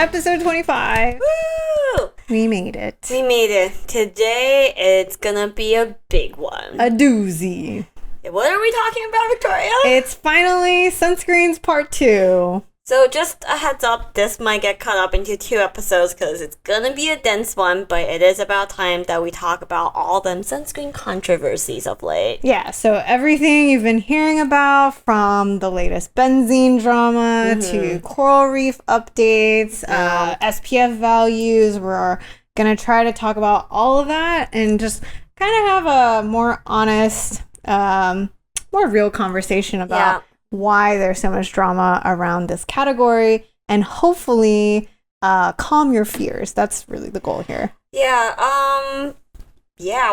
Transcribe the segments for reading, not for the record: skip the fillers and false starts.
Episode 25. Woo! We made it. We made it. Today, it's gonna be a big one. A doozy. What are we talking about, Victoria? It's finally Sunscreens Part 2. So just a heads up, this might get cut up into 2 episodes because it's gonna be a dense one, but it is about time that we talk about all them sunscreen controversies of late. Yeah, so everything you've been hearing about, from the latest Benzene drama to coral reef updates, SPF values. We're gonna try to talk about all of that and just kind of have a more honest, more real conversation about why there's so much drama around this category, and hopefully calm your fears. That's really the goal here. Yeah,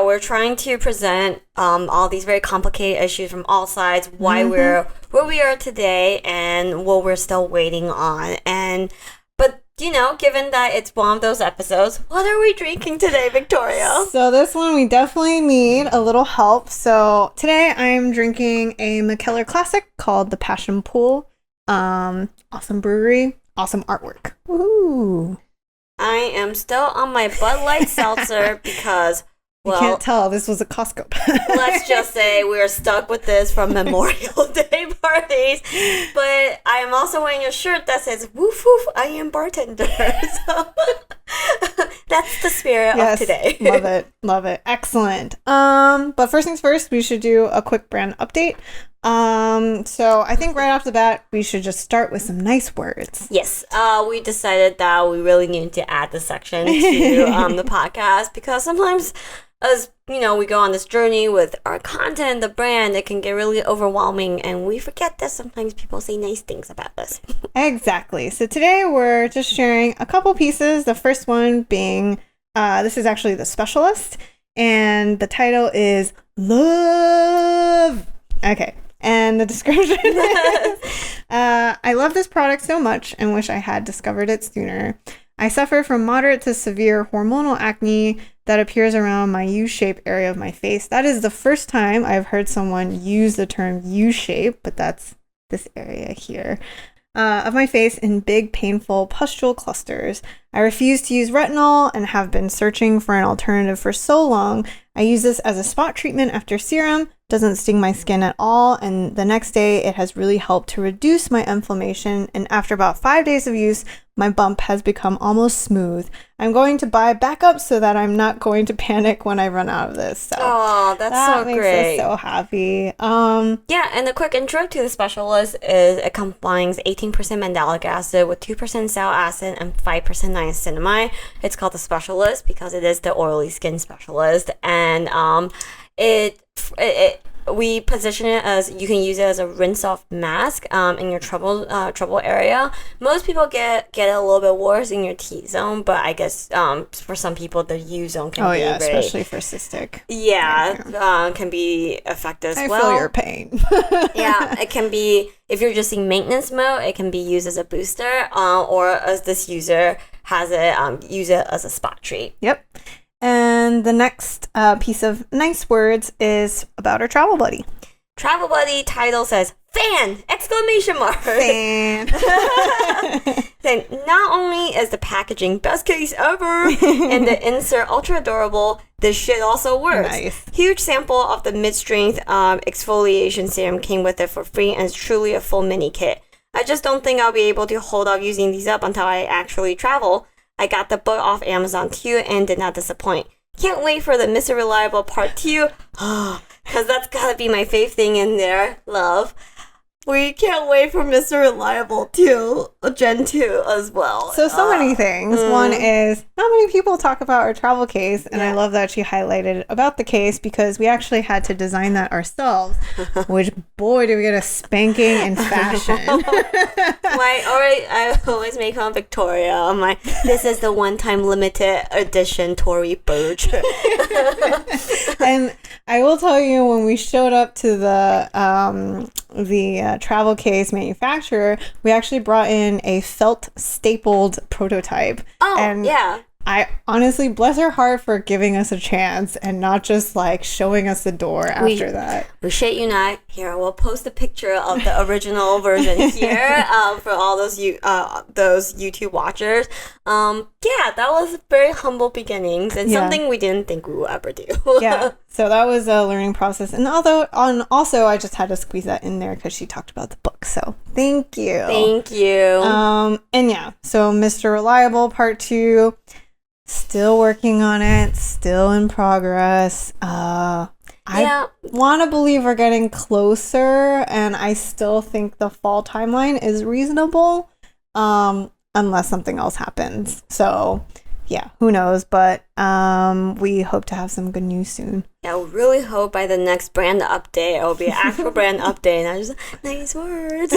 we're trying to present all these very complicated issues from all sides, why we're where we are today and what we're still waiting on. But you know, given that it's one of those episodes, what are we drinking today, Victoria? So this one we definitely need a little help. So today I'm drinking a McKellar classic called the Passion Pool. Awesome brewery, awesome artwork. Woohoo! I am still on my Bud Light seltzer because, You can't tell, this was a Costco. let's just say we're stuck with this from Memorial Day parties. But I am also wearing a shirt that says, woof woof, I am bartender. So that's the spirit of today. Love it. Excellent. But first things first, we should do a quick brand update. So I think right off the bat, we should just start with some nice words. Yes, we decided that we really needed to add this section to the podcast because sometimes, as you know, we go on this journey with our content, the brand, it can get really overwhelming, and we forget that sometimes people say nice things about us. Exactly. So today we're just sharing a couple pieces. The first one being, this is actually The Specialist, and the title is Love. Okay. And the description is, I love this product so much and wish I had discovered it sooner. I suffer from moderate to severe hormonal acne that appears around my U-shape area of my face. That is the first time I've heard someone use the term U-shape, but that's this area here, of my face in big, painful pustule clusters. I refuse to use retinol and have been searching for an alternative for so long. I use this as a spot treatment after serum. Doesn't sting my skin at all, and the next day it has really helped to reduce my inflammation, and after about 5 days of use, my bump has become almost smooth. I'm going to buy backup so that I'm not going to panic when I run out of this. So that's so makes great. us so happy. Yeah, and a quick intro to The Specialist is it combines 18% mandelic acid with 2% salicylic acid and 5% niacinamide. It's called The Specialist because it is the oily skin specialist, and we position it as you can use it as a rinse off mask in your trouble area. Most people get it a little bit worse in your T zone, but I guess for some people the U zone can be especially for cystic. Can be affected as well. I feel your pain. Yeah, it can be, if you're just in maintenance mode, it can be used as a booster, or as this user has it, use it as a spot treat. Yep. And the next piece of nice words is about our travel buddy. Travel buddy title says fan! Exclamation mark! Fan! Then not only is the packaging best case ever and the insert ultra adorable, this shit also works. Nice. Huge sample of the mid-strength exfoliation serum came with it for free, and it's truly a full mini kit. I just don't think I'll be able to hold off using these up until I actually travel. I got the book off Amazon too and did not disappoint. Can't wait for the Mr. Reliable Part 2. Because that's gotta be my fave thing in there. Love. We can't wait for Mr. Reliable 2, Gen 2 as well. So many things. One is, not many people talk about our travel case, and I love that she highlighted about the case because we actually had to design that ourselves, which, boy, did we get a spanking in fashion. I always make fun of Victoria. I'm like, this is the one-time limited edition Tory Burch. And I will tell you, when we showed up to the travel case manufacturer, we actually brought in a felt stapled prototype. Oh, and yeah. I honestly bless her heart for giving us a chance and not just like showing us the door after that. We shit you not. Here, I will post a picture of the original version here for all those YouTube watchers. Yeah, that was very humble beginnings and something we didn't think we would ever do. Yeah, so that was a learning process. And also I just had to squeeze that in there because she talked about the book. So thank you. Thank you. And yeah, so Mr. Reliable Part 2. Still working on it, still in progress. I want to believe we're getting closer, and I still think the fall timeline is reasonable, unless something else happens. So, yeah, who knows? But we hope to have some good news soon. Yeah, we really hope by the next brand update, it will be an actual brand update. And I just, nice words.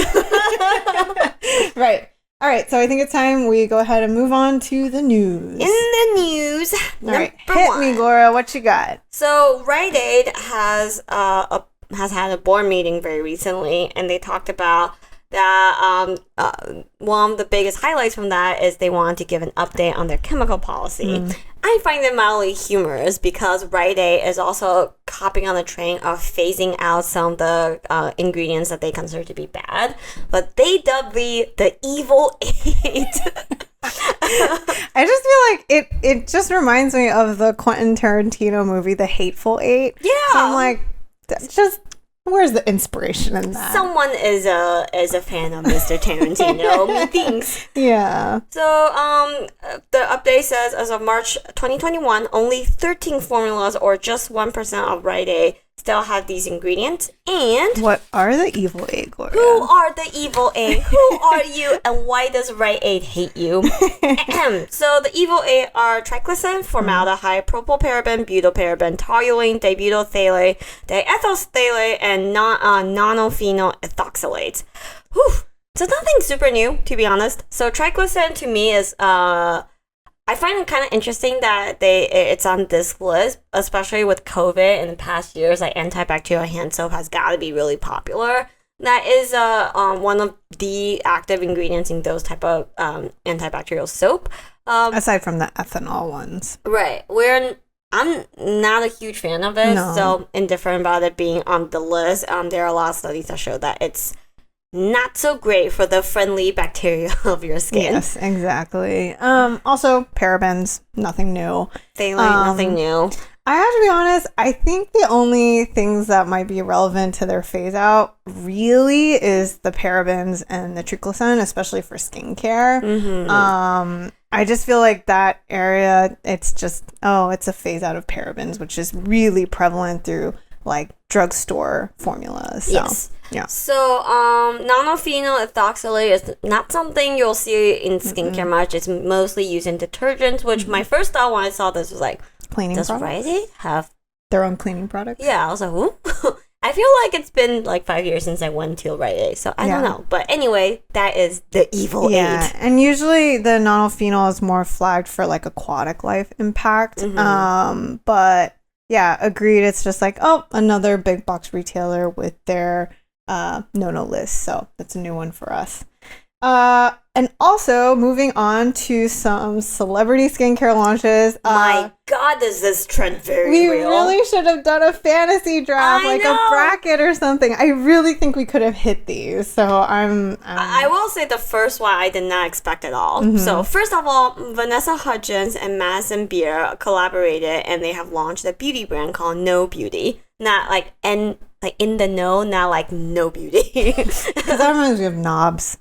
Right. All right, so I think it's time we go ahead and move on to the news. In the news, all right, hit me, Gloria. What you got? So RiteAid has had a board meeting very recently, and they talked about that one of the biggest highlights from that is they wanted to give an update on their chemical policy. I find it mildly humorous because RiteAid is also hopping on the train of phasing out some of the ingredients that they consider to be bad, but they dubbed the evil 8. I just feel like it just reminds me of the Quentin Tarantino movie, The Hateful Eight. Yeah. So I'm like, just where's the inspiration in that? Someone is a fan of Mr. Tarantino. Methinks. Yeah. So the update says as of March 2021, only 13 formulas or just 1% of RiteAid still have these ingredients. And what are the evil 8, Gloria? Who are the evil 8? Who are you, and why does RiteAid hate you? So the evil 8 are triglycerin, formaldehyde, propylparaben, butylparaben, toluene, dibutylphthalate, diethylphthalate, and nonophenol ethoxylates. Whew. So nothing super new, to be honest. So triglycerin to me is I find it kind of interesting that it's on this list, especially with COVID in the past years. Like antibacterial hand soap has got to be really popular. That is one of the active ingredients in those type of antibacterial soap. Aside from the ethanol ones, right? I'm not a huge fan of it, so indifferent about it being on the list. There are a lot of studies that show that it's not so great for the friendly bacteria of your skin. Yes, exactly. Also, parabens, nothing new. Phthalate, nothing new. I have to be honest, I think the only things that might be relevant to their phase out really is the parabens and the triglycerin, especially for skincare. I just feel like that area, it's just, it's a phase out of parabens, which is really prevalent through like drugstore formulas. So, yes. Yeah. So, nonophenol ethoxylate is not something you'll see in skincare much. It's mostly used in detergents, which my first thought when I saw this was like, cleaning does products? RiteAid have their own cleaning products? Yeah, I was like, ooh. I feel like it's been like 5 years since I went to RiteAid, so I don't know. But anyway, that is the evil 8. And usually the nonophenol is more flagged for like aquatic life impact. But yeah, agreed. It's just like, another big box retailer with their no list. So that's a new one for us. And also moving on to some celebrity skincare launches. My God, is this trend very we real? We really should have done a fantasy draft, a bracket or something. I really think we could have hit these. So I will say the first one I did not expect at all. So first of all, Vanessa Hudgens and Madison Beer collaborated, and they have launched a beauty brand called No Beauty. Not like in the know, not like No Beauty. Because that reminds me of Knobs.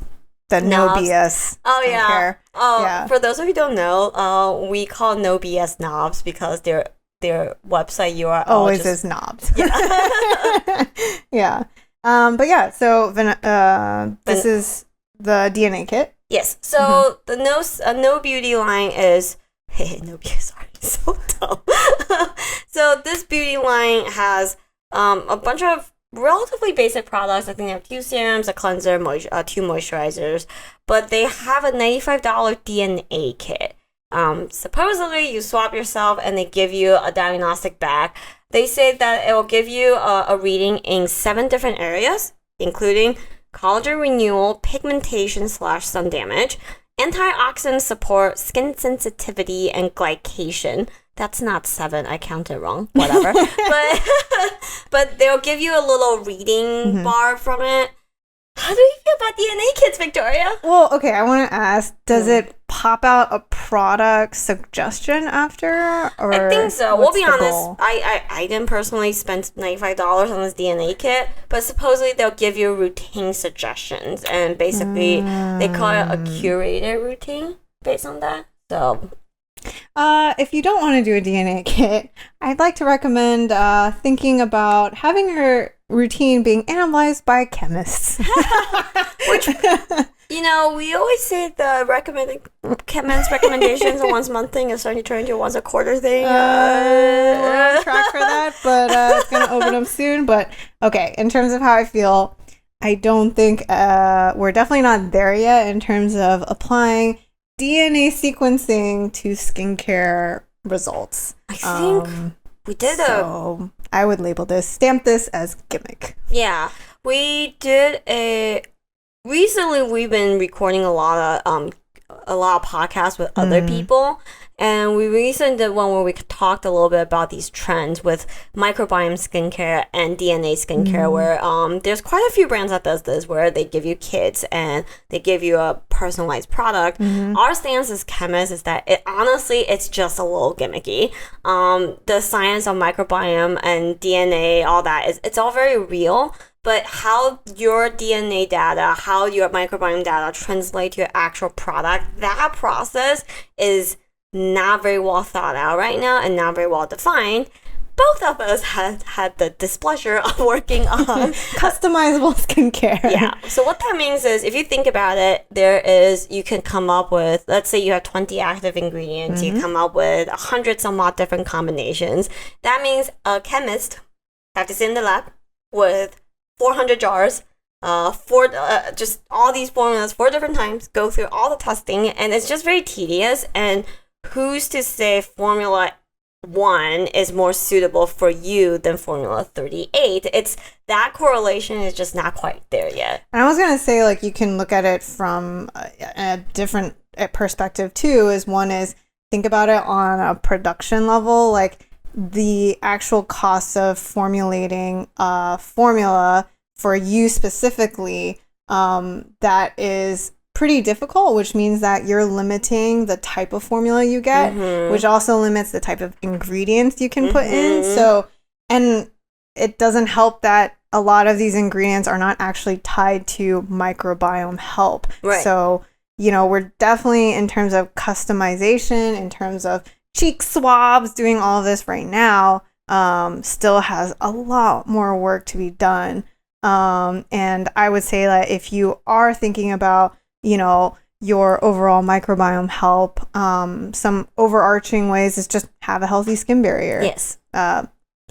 The No BS. Oh, yeah. Oh, yeah. For those of you who don't know, we call No BS Knobs because their website URL always is Knobs. Yeah. Yeah. But yeah, so this is the DNA kit. Yes. So the No Beauty line is No Beauty. Sorry, so dumb. So this beauty line has a bunch of relatively basic products. I think they have 2 serums, a cleanser, 2 moisturizers, but they have a $95 DNA kit. Supposedly you swap yourself and they give you a diagnostic bag. They say that it will give you a reading in 7 different areas, including collagen renewal, pigmentation / sun damage, Antioxidants support skin sensitivity and glycation. That's not 7. I counted wrong. Whatever. but they'll give you a little reading bar from it. How do you feel about DNA kits, Victoria? Well, okay, I want to ask, does it pop out a product suggestion after? Or I think so. We'll be honest, I didn't personally spend $95 on this DNA kit, but supposedly they'll give you routine suggestions, and basically they call it a curated routine based on that. So if you don't want to do a DNA kit, I'd like to recommend thinking about having your routine being analyzed by chemists. Which, we always say the chemist recommendations a once-a-month thing is starting to turn into a once-a-quarter thing. We're on track for that, but it's going to open up soon. But okay, in terms of how I feel, I don't think we're definitely not there yet in terms of applying DNA sequencing to skincare results. I think we did so I would stamp this as gimmick. Yeah, we did recently we've been recording a lot of podcasts with other people, and we recently did one where we talked a little bit about these trends with microbiome skincare and DNA skincare, where there's quite a few brands that does this, where they give you kits and they give you a personalized product. Our stance as chemists is that it's just a little gimmicky. The science of microbiome and DNA, all that it's all very real. But how your DNA data, how your microbiome data translate to your actual product, that process is not very well thought out right now and not very well defined. Both of us had the displeasure of working on customizable skincare. Yeah. So what that means is, if you think about it, you can come up with, let's say you have 20 active ingredients, you come up with 100 some odd different combinations. That means a chemist have to sit in the lab with 400 jars, just all these formulas 4 different times, go through all the testing, and it's just very tedious. And who's to say Formula 1 is more suitable for you than Formula 38? It's that correlation is just not quite there yet. And I was going to say, you can look at it from a different perspective too, one is think about it on a production level, the actual cost of formulating a formula for you specifically, that is pretty difficult, which means that you're limiting the type of formula you get, which also limits the type of ingredients you can put in. So, and it doesn't help that a lot of these ingredients are not actually tied to microbiome health. Right. So, we're definitely, in terms of customization, in terms of cheek swabs, doing all of this right now, still has a lot more work to be done. And I would say that if you are thinking about, your overall microbiome health, some overarching ways is just have a healthy skin barrier. Yes.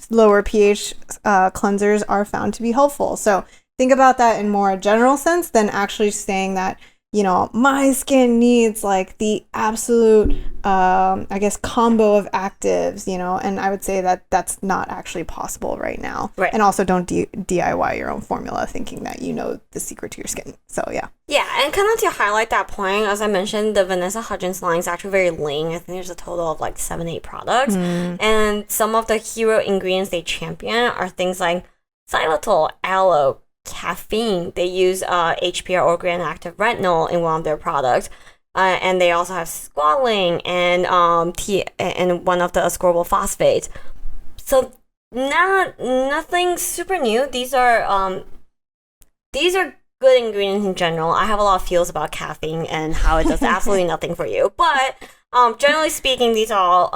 Lower pH cleansers are found to be helpful. So think about that in more a general sense than actually saying that, my skin needs the absolute, combo of actives, and I would say that that's not actually possible right now. Right. And also don't DIY your own formula thinking that the secret to your skin. So, yeah. Yeah, and kind of to highlight that point, as I mentioned, the Vanessa Hudgens line is actually very lean. I think there's a total of 7-8 products. And some of the hero ingredients they champion are things like xylitol, aloe, caffeine. They use HPR or gram active retinol in one of their products, and they also have squalene and and one of the ascorbyl phosphates. So nothing super new. These are good ingredients in general. I have a lot of feels about caffeine and how it does absolutely nothing for you, but generally speaking, these are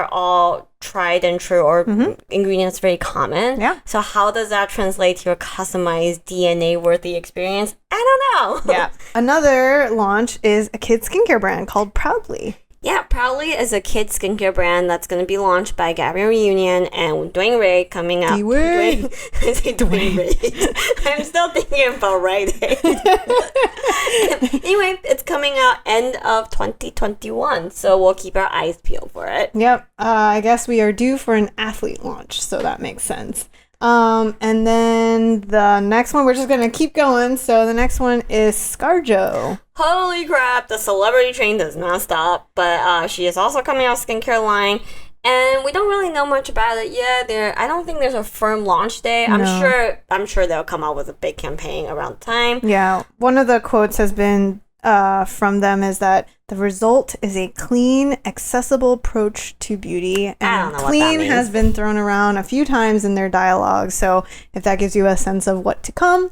all tried and true, or ingredients very common. Yeah. So how does that translate to your customized DNA worthy experience? I don't know. Yeah. Another launch is a kid skincare brand called Proudly. Yeah, Proudly is a kid skincare brand that's going to be launched by Gabby Reunion and Dwayne Wade coming out. Dwayne. I say Dwayne Wade. I'm still thinking about RiteAid. Anyway, it's coming out end of 2021, so we'll keep our eyes peeled for it. Yep. I guess we are due for an athlete launch, so that makes sense. And then the next one, we're just going to keep going. So the next one is ScarJo. Holy crap, the celebrity train does not stop. But she is also coming out with skincare line. And we don't really know much about it yet. I don't think there's a firm launch day. No. I'm sure they'll come out with a big campaign around the time. Yeah. One of the quotes has been from them is that the result is a clean, accessible approach to beauty. And I don't know clean what that means. has been thrown around a few times in their dialogue. So if that gives you a sense of what to come,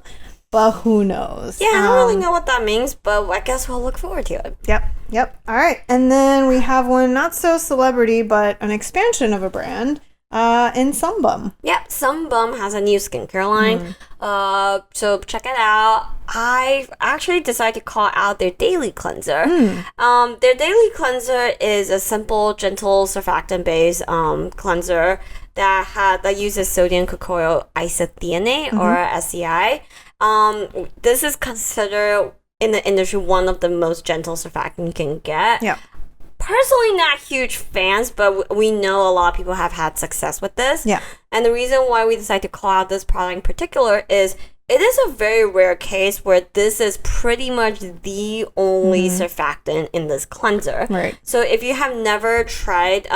but who knows? Yeah, I don't really know what that means, but I guess we'll look forward to it. Yep. All right. And then we have one not so celebrity, but an expansion of a brand in Sunbum. Yep, Sunbum has a new skincare line. So check it out. I actually decided to call out their daily cleanser. Their daily cleanser is a simple, gentle, surfactant-based cleanser that uses sodium cocoyl isethionate or SCI. This is considered in the industry one of the most gentle surfactant you can get. Yeah. Personally, not huge fans, but we know a lot of people have had success with this. Yeah. And the reason why we decided to call out this product in particular is it is a very rare case where this is pretty much the only surfactant in this cleanser. Right. So if you have never tried,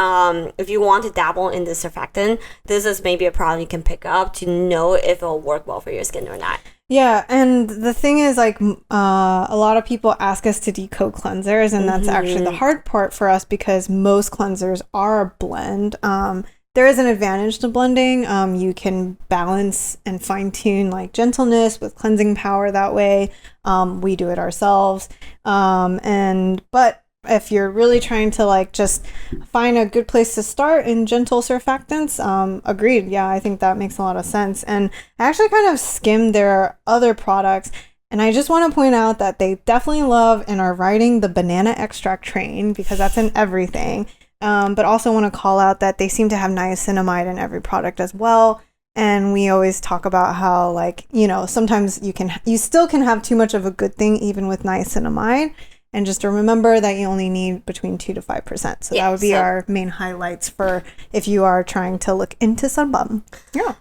if you want to dabble in this surfactant, this is maybe a product you can pick up to know if it'll work well for your skin or not. Yeah, and the thing is, like, a lot of people ask us to decode cleansers, and that's actually the hard part for us because most cleansers are a blend. There is an advantage to blending. You can balance and fine-tune, like, gentleness with cleansing power that way. We do it ourselves. But if you're really trying to, like, just find a good place to start in gentle surfactants, agreed. Yeah, I think that makes a lot of sense. And I actually kind of skimmed their other products, and I just want to point out that they definitely love and are riding the banana extract train because that's in everything. But also want to call out that they seem to have niacinamide in every product as well. And we always talk about how, like, you know, sometimes you still can have too much of a good thing even with niacinamide. And just to remember that you only need between 2 to 5%. So that would be our main highlights for if you are trying to look into Sunbum. Yeah.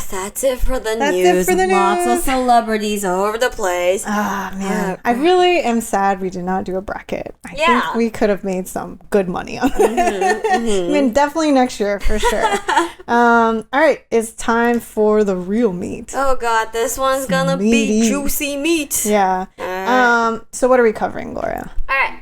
That's it for the news. Lots of celebrities all over the place. Ah, man. I really am sad we did not do a bracket. I think we could have made some good money on it. I mean, definitely next year for sure. All right. It's time for the real meat. Oh, God. This one's gonna be juicy meat. Yeah. So what are we covering, Gloria? All right.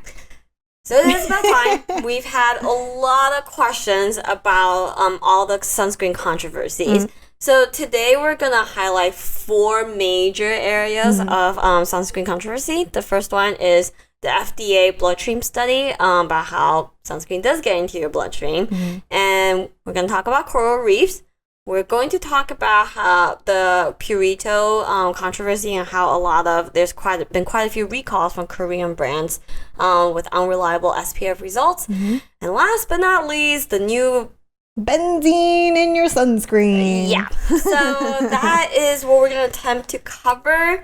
So this is about time. We've had a lot of questions about all the sunscreen controversies. So today we're going to highlight 4 major areas of sunscreen controversy. The first one is the FDA Bloodstream study about how sunscreen does get into your bloodstream. And we're going to talk about coral reefs. We're going to talk about how the Purito controversy and how there's been quite a few recalls from Korean brands with unreliable SPF results. And last but not least, the new Benzene in your sunscreen. Yeah. So that is what we're going to attempt to cover.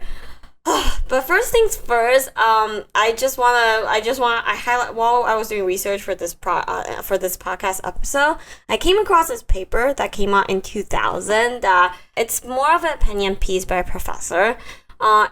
But first things first, I highlight while I was doing research for this podcast episode, I came across this paper that came out in 2000. It's more of an opinion piece by a professor.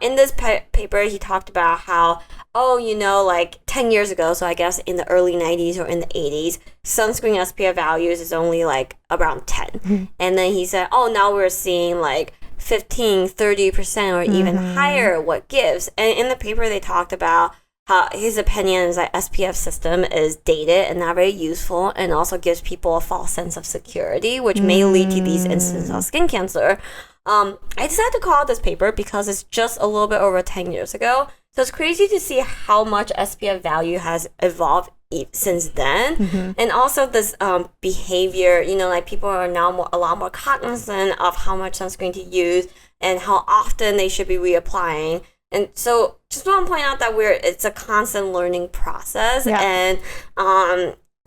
In this paper, he talked about how, like 10 years ago, so I guess in the early 90s or in the 80s, sunscreen SPF values is only like around 10. And then he said, now we're seeing like 15, 30% or even higher what gives. And in the paper, they talked about how his opinion is that SPF system is dated and not very useful and also gives people a false sense of security, which may lead to these instances of skin cancer. I decided to call out this paper because it's just a little bit over 10 years ago. So it's crazy to see how much SPF value has evolved since then. And also this behavior, like people are now a lot more cognizant of how much sunscreen to use and how often they should be reapplying. And so just want to point out that it's a constant learning process and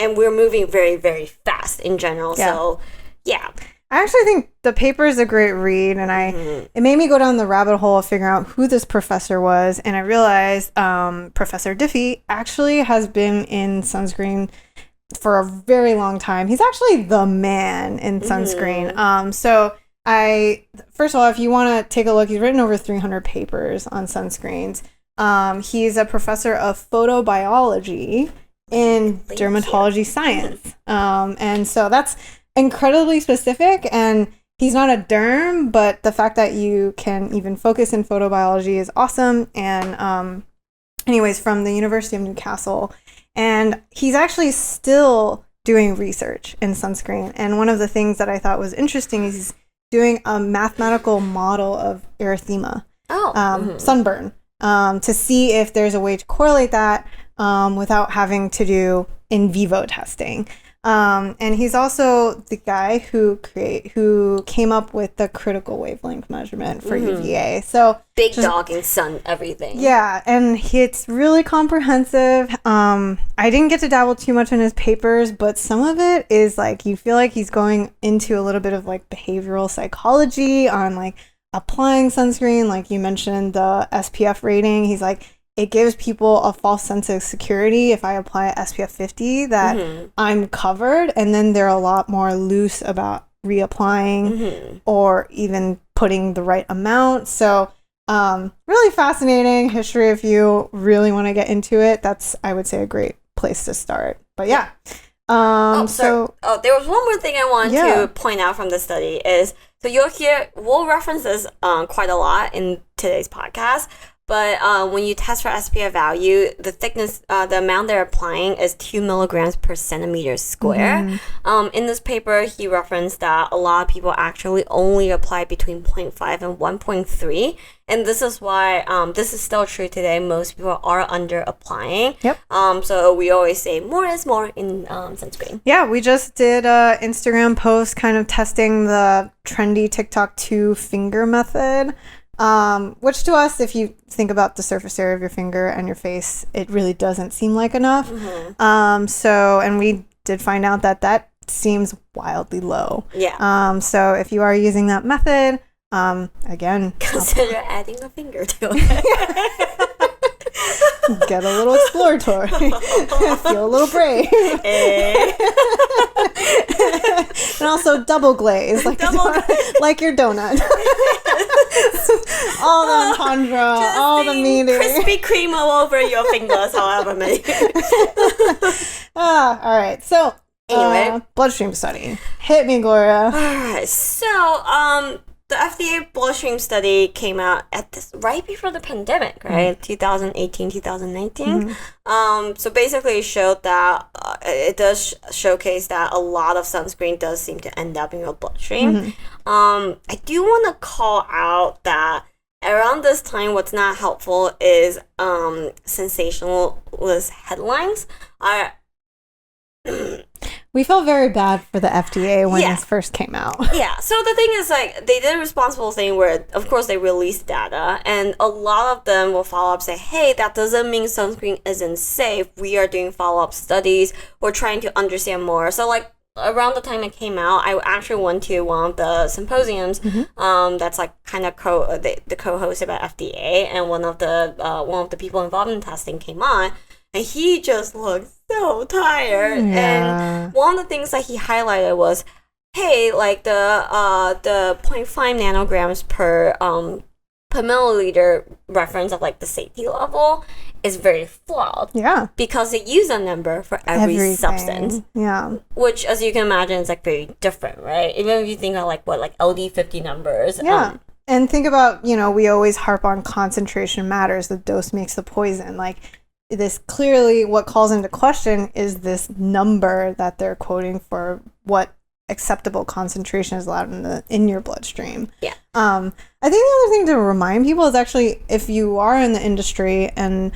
we're moving very, very fast in general. So yeah. I actually think the paper is a great read, and it made me go down the rabbit hole of figuring out who this professor was, and I realized Professor Diffie actually has been in sunscreen for a very long time. He's actually the man in sunscreen. So first of all, if you want to take a look, he's written over 300 papers on sunscreens. He's a professor of photobiology in dermatology science. And so that's incredibly specific, and he's not a derm, but the fact that you can even focus in photobiology is awesome. And anyways, from the University of Newcastle, and he's actually still doing research in sunscreen. And one of the things that I thought was interesting is he's doing a mathematical model of erythema, sunburn, to see if there's a way to correlate that without having to do in vivo testing. And he's also the guy who came up with the critical wavelength measurement for UVA. So big dog and sun everything. Yeah, and it's really comprehensive. I didn't get to dabble too much in his papers, but some of it is like you feel like he's going into a little bit of like behavioral psychology on like applying sunscreen. Like you mentioned the SPF rating. He's like, it gives people a false sense of security if I apply a SPF 50 that I'm covered, and then they're a lot more loose about reapplying or even putting the right amount. So really fascinating history. If you really want to get into it, that's, I would say, a great place to start. But yeah. There was one more thing I wanted to point out from the study is, so you'll hear, we'll reference this quite a lot in today's podcast. But when you test for SPF value, the thickness, the amount they're applying is 2 milligrams per centimeter square. In this paper, he referenced that a lot of people actually only apply between 0.5 and 1.3. And this is why this is still true today. Most people are under applying. Yep. So we always say more is more in sunscreen. Yeah, we just did an Instagram post kind of testing the trendy TikTok 2 finger method. Which to us, if you think about the surface area of your finger and your face, it really doesn't seem like enough. And we did find out that seems wildly low. Yeah. So if you are using that method, again, consider adding a finger to it. Get a little exploratory. Feel a little brave. And also double glaze, like your donut. All the entendre, all the meaning. Krispy Kreme all over your fingers, however many. All right. So anyway, bloodstream study. Hit me, Gloria. All right. So the FDA bloodstream study came out right before the pandemic, right? 2018, 2019. So basically it showed that it does showcase that a lot of sunscreen does seem to end up in your bloodstream. I do want to call out that around this time, what's not helpful is sensationalist headlines. We felt very bad for the FDA when this first came out. Yeah, so the thing is, like, they did a responsible thing where, of course, they released data, and a lot of them will follow up, say, hey, that doesn't mean sunscreen isn't safe. We are doing follow-up studies. We're trying to understand more. So, like, around the time it came out, I actually went to one of the symposiums that's, like, kind of the co-host about FDA, and one of the people involved in testing came on, and he just looked so tired. And one of the things that he highlighted was, hey, like the 0.5 nanograms per milliliter reference of like the safety level is very flawed. Yeah. Because they use a number for every substance. Yeah. Which, as you can imagine, is like very different, right? Even if you think of like LD50 numbers. Yeah. And think about, we always harp on concentration matters. The dose makes the poison. Like, this clearly, what calls into question is this number that they're quoting for what acceptable concentration is allowed in your bloodstream. Yeah. I think the other thing to remind people is actually, if you are in the industry and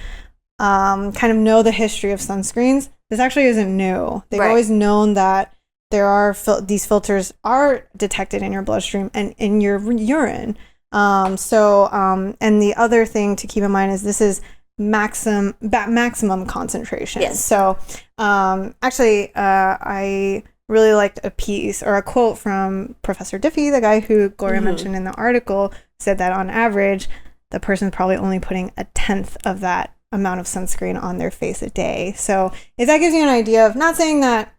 kind of know the history of sunscreens, this actually isn't new. They've always known that there are these filters are detected in your bloodstream and in your urine. And the other thing to keep in mind is this is maximum concentration. Yes. So I really liked a piece or a quote from Professor Diffie, the guy who Gloria mentioned in the article, said that on average the person's probably only putting 1/10 of that amount of sunscreen on their face a day. So if that gives you an idea of, not saying that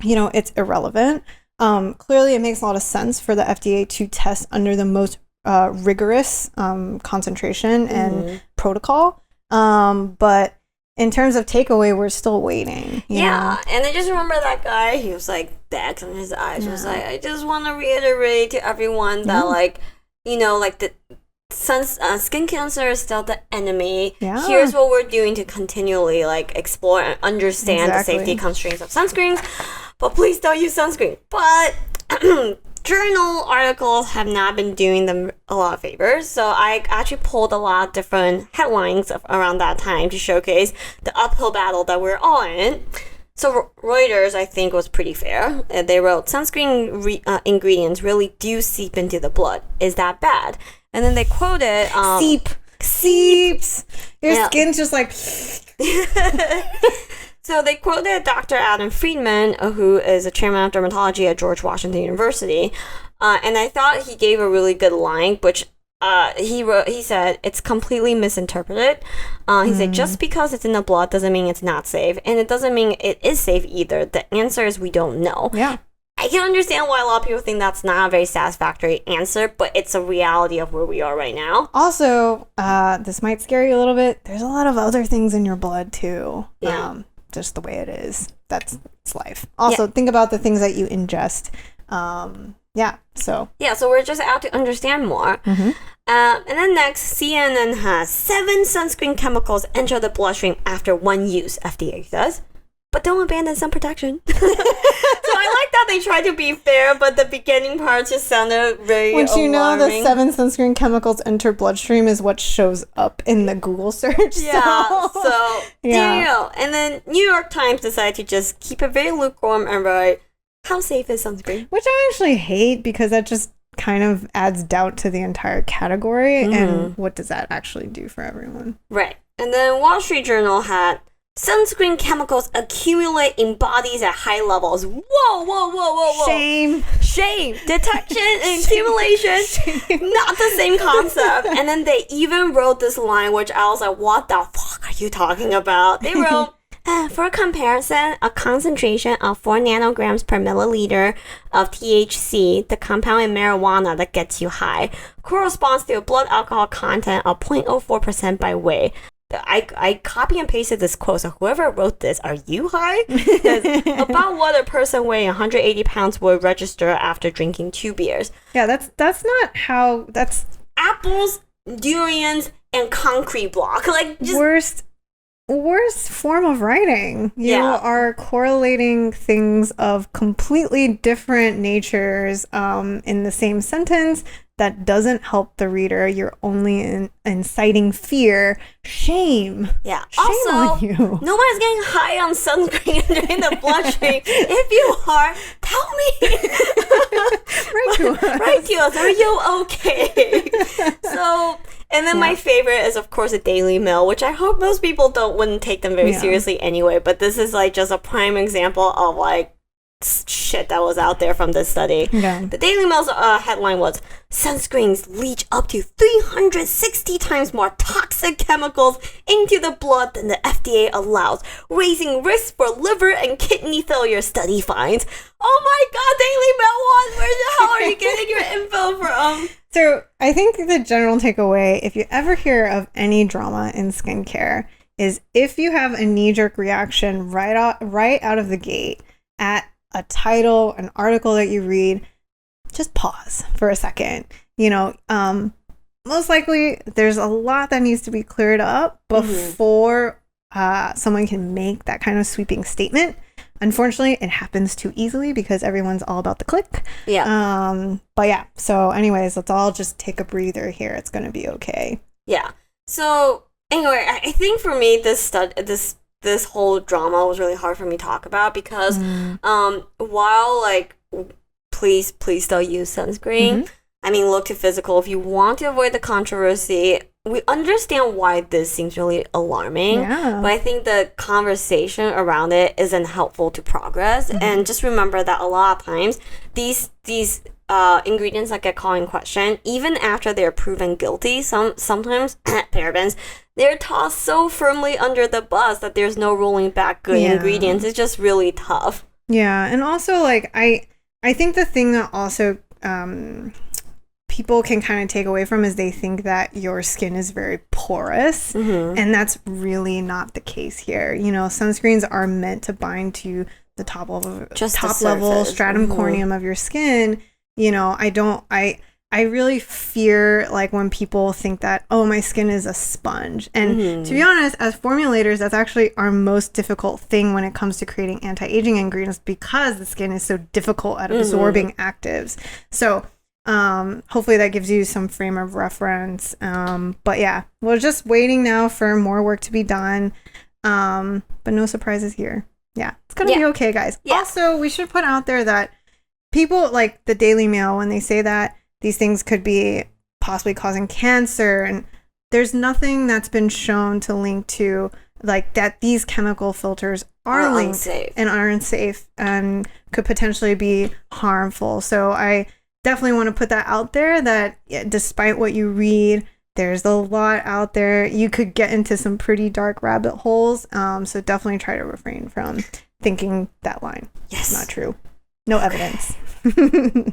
it's irrelevant, Clearly it makes a lot of sense for the FDA to test under the most rigorous concentration and protocol. But in terms of takeaway, we're still waiting. You know? And I just remember that guy, he was like, bags on his eyes, was like, I just want to reiterate to everyone that, like, you know, like the skin cancer is still the enemy. Here's what we're doing to continually, like, explore and understand the safety constraints of sunscreens, but please don't use sunscreen. But journal articles have not been doing them a lot of favors, so I actually pulled a lot of different headlines around that time to showcase the uphill battle that we're all in. So Reuters, I think, was pretty fair. They wrote, sunscreen ingredients really do seep into the blood. Is that bad? And then they quoted... Seeps. Your skin's just like... So they quoted Dr. Adam Friedman, who is a chairman of dermatology at George Washington University, and I thought he gave a really good line, which he said, it's completely misinterpreted. He said, just because it's in the blood doesn't mean it's not safe, and it doesn't mean it is safe either. The answer is we don't know. I can understand why a lot of people think that's not a very satisfactory answer, but it's a reality of where we are right now. Also, this might scare you a little bit. There's a lot of other things in your blood, too. Just the way it is. It's life. Also, think about the things that you ingest. So we're just out to understand more. And then next, CNN has 7 sunscreen chemicals enter the bloodstream after one use, FDA says. But don't abandon sun protection. So I like that they tried to be fair, but the beginning part just sounded very Once you know the alarming. 7 sunscreen chemicals enter bloodstream is what shows up in the Google search. So there you go. And then New York Times decided to just keep it very lukewarm and write, how safe is sunscreen? Which I actually hate because that just kind of adds doubt to the entire category. And what does that actually do for everyone? Right. And then Wall Street Journal had sunscreen chemicals accumulate in bodies at high levels. Whoa. Shame. Detection and accumulation. Not the same concept. And then they even wrote this line, which I was like, what the fuck are you talking about? They wrote, for comparison, a concentration of 4 nanograms per milliliter of THC, the compound in marijuana that gets you high, corresponds to a blood alcohol content of 0.04% by weight. I copy and pasted this quote, so whoever wrote this, are you high? About what a person weighing 180 pounds would register after drinking 2 beers. Yeah, that's not how, that's... Apples, durians, and concrete block. Like, just... Worst form of writing. You are correlating things of completely different natures in the same sentence. That doesn't help the reader. You're only inciting fear. Shame. Yeah. Shame also, on you. Nobody's getting high on sunscreen during the bloodstream. If you are, tell me. Write to us. Are you okay? So... And then my favorite is, of course, a Daily Mail, which I hope most people wouldn't take them very seriously anyway. But this is like just a prime example of like shit that was out there from this study. The Daily Mail's headline was, sunscreens leach up to 360 times more toxic chemicals into the blood than the FDA allows, raising risks for liver and kidney failure, study finds. Oh my god, Daily Mail, where the hell are you getting your info from? So I think the general takeaway, if you ever hear of any drama in skincare, is if you have a knee-jerk reaction right out of the gate at a title, an article that you read, just pause for a second. You know, most likely there's a lot that needs to be cleared up before someone can make that kind of sweeping statement. Unfortunately, it happens too easily because everyone's all about the click. But yeah, so anyways, let's all just take a breather here. It's going to be okay. Yeah. So anyway, I think for me, this whole drama was really hard for me to talk about because while like, please don't use sunscreen. I mean, look to physical. If you want to avoid the controversy, we understand why this seems really alarming, but I think the conversation around it isn't helpful to progress. And just remember that a lot of times, these ingredients that get called in question, even after they're proven guilty, sometimes parabens, they're tossed so firmly under the bus that there's no rolling back good ingredients. It's just really tough. Yeah, and also like I think the thing that also people can kind of take away from is they think that your skin is very porous, and that's really not the case here. You know, sunscreens are meant to bind to the top level stratum corneum of your skin. You know, I really fear like when people think that, oh, my skin is a sponge. And to be honest, as formulators, that's actually our most difficult thing when it comes to creating anti-aging ingredients, because the skin is so difficult at absorbing actives. So hopefully that gives you some frame of reference. But yeah, we're just waiting now for more work to be done. But no surprises here. Yeah, it's gonna be okay, guys. Also, we should put out there that people like the Daily Mail, when they say that these things could be possibly causing cancer, and there's nothing that's been shown to link to like that these chemical filters are linked unsafe. And are unsafe and could potentially be harmful. So I definitely want to put that out there, that despite what you read, there's a lot out there. You could get into some pretty dark rabbit holes. So definitely try to refrain from thinking that line. Yes. It's not true. No evidence.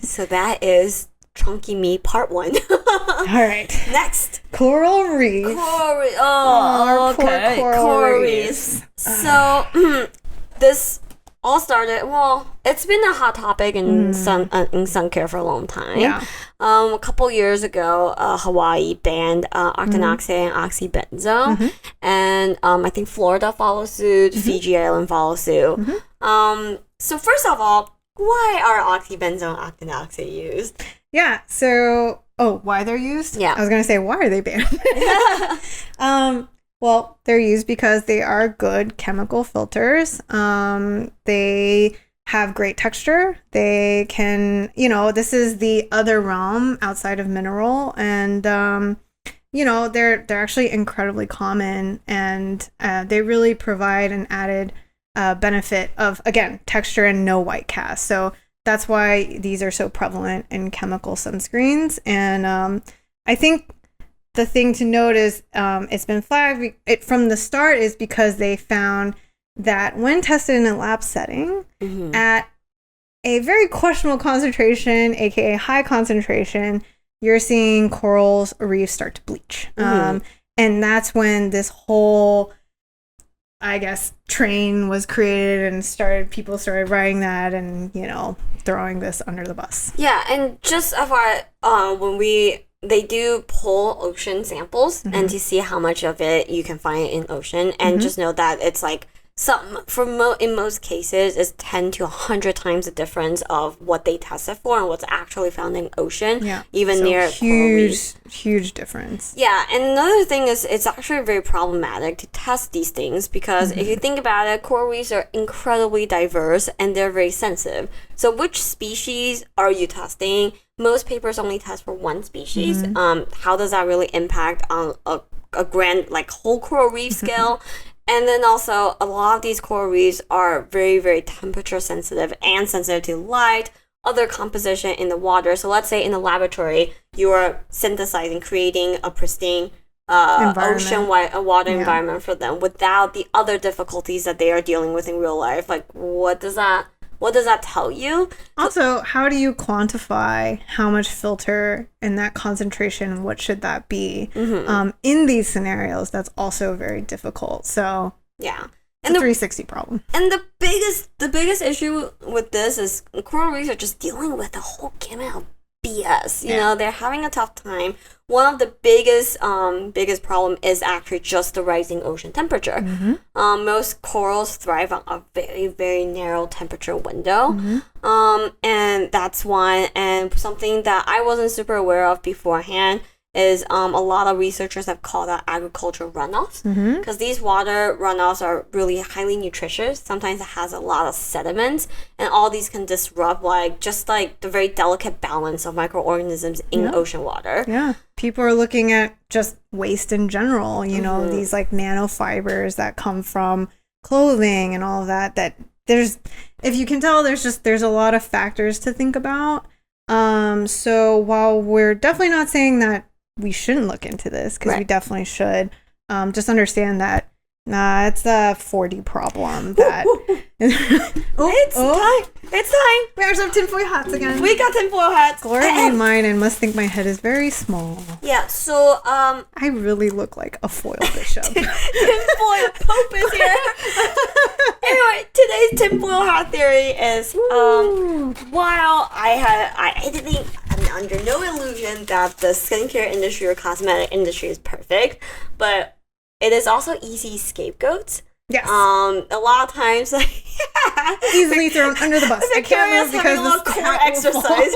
So that is Chunky Me Part 1. All right. Next. Coral reef. Okay. Coral reefs. So, this all started, well, it's been a hot topic in sun care for a long time. Yeah. A couple years ago, Hawaii banned octinoxate and oxybenzone. And I think Florida followed suit, Fiji Island followed suit. So first of all, why are oxybenzone and octinoxate used? Yeah, so, why they're used? Yeah. I was going to say, why are they banned? Well, they're used because they are good chemical filters. They have great texture. They can, this is the other realm outside of mineral. And, they're actually incredibly common. And they really provide an added benefit of, again, texture and no white cast. So that's why these are so prevalent in chemical sunscreens. And I think the thing to note is it's been flagged from the start is because they found that when tested in a lab setting at a very questionable concentration, aka high concentration, you're seeing corals, reefs start to bleach. And that's when this whole, I guess, train was created and people started writing that and, throwing this under the bus. Yeah, and just when they do pull ocean samples and to see how much of it you can find in ocean, and just know that it's like in most cases is 10 to 100 times the difference of what they tested for and what's actually found in ocean. Yeah, even so near huge difference. Yeah, and another thing is it's actually very problematic to test these things because if you think about it, coral reefs are incredibly diverse and they're very sensitive. So which species are you testing? Most papers only test for one species. How does that really impact on a grand, like, whole coral reef scale? And then also, a lot of these coral reefs are very, very temperature sensitive and sensitive to light, other composition in the water. So let's say in the laboratory, you are synthesizing, creating a pristine ocean-wide water environment for them without the other difficulties that they are dealing with in real life. Like, what does that tell you? Also, how do you quantify how much filter and that concentration, what should that be? In these scenarios, that's also very difficult. So yeah, it's a 360 problem. And the biggest issue with this is coral reefs are just dealing with a whole gamut of BS. You know, they're having a tough time. One of the biggest problem is actually just the rising ocean temperature. Most corals thrive on a very, very narrow temperature window. And that's one. And something that I wasn't super aware of beforehand is a lot of researchers have called out agricultural runoffs because these water runoffs are really highly nutritious. Sometimes it has a lot of sediments, and all these can disrupt just the very delicate balance of microorganisms in ocean water. Yeah, people are looking at just waste in general. These like nanofibers that come from clothing and all of that. That there's, if you can tell, there's a lot of factors to think about. So while we're definitely not saying that we shouldn't look into this, because we definitely should, just understand that it's a 4D problem that It's time. It's time. We have some tinfoil hats again. We got tinfoil hats. Gloria made mine and must think my head is very small. Yeah, so, I really look like a foil bishop. tinfoil Pope is here. Anyway, today's tinfoil hat theory is, while I think I'm under no illusion that the skincare industry or cosmetic industry is perfect, but it is also easy scapegoats. Yes. A lot of times, like, easily thrown under the bus. I can't move because the core exercise.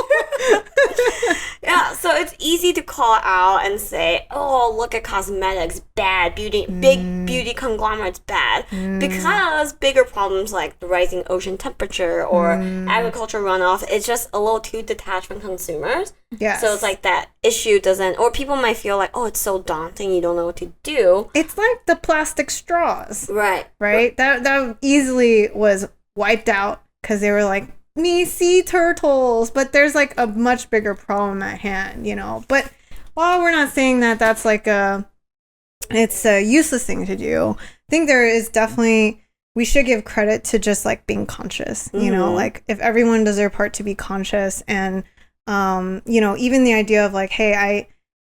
Yeah, so it's easy to call out and say, "Oh, look at cosmetics, bad beauty, big beauty conglomerates, bad," because bigger problems like the rising ocean temperature or agriculture runoff, it's just a little too detached from consumers. Yeah. So it's like that issue doesn't, or people might feel like, "Oh, it's so daunting, you don't know what to do." It's like the plastic straws. Right. That easily was wiped out because they were like, me sea turtles, but there's like a much bigger problem at hand, you know. But while we're not saying that that's like it's a useless thing to do, I think there is definitely, we should give credit to just like being conscious, you know, like if everyone does their part to be conscious and you know, even the idea of like, hey,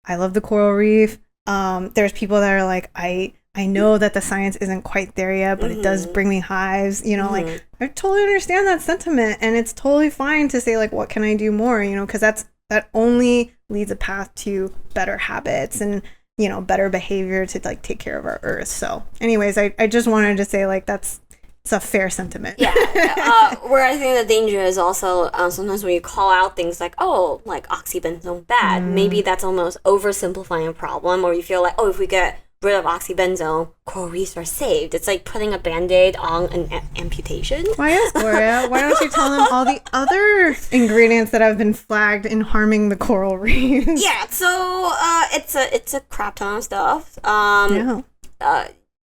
I love the coral reef. There's people that are like, I know that the science isn't quite there yet, but it does bring me hives, you know, like I totally understand that sentiment, and it's totally fine to say like, what can I do more, you know, because that only leads a path to better habits and, you know, better behavior to like take care of our earth. So anyways, I just wanted to say like it's a fair sentiment. Yeah. Where I think the danger is also sometimes when you call out things like, oh, like oxybenzone bad, maybe that's almost oversimplifying a problem, or you feel like, oh, if we get rid of oxybenzone, coral reefs are saved. It's like putting a band-aid on an amputation. Why is Gloria? Why don't you tell them all the other ingredients that have been flagged in harming the coral reefs? Yeah, so it's a crap ton of stuff.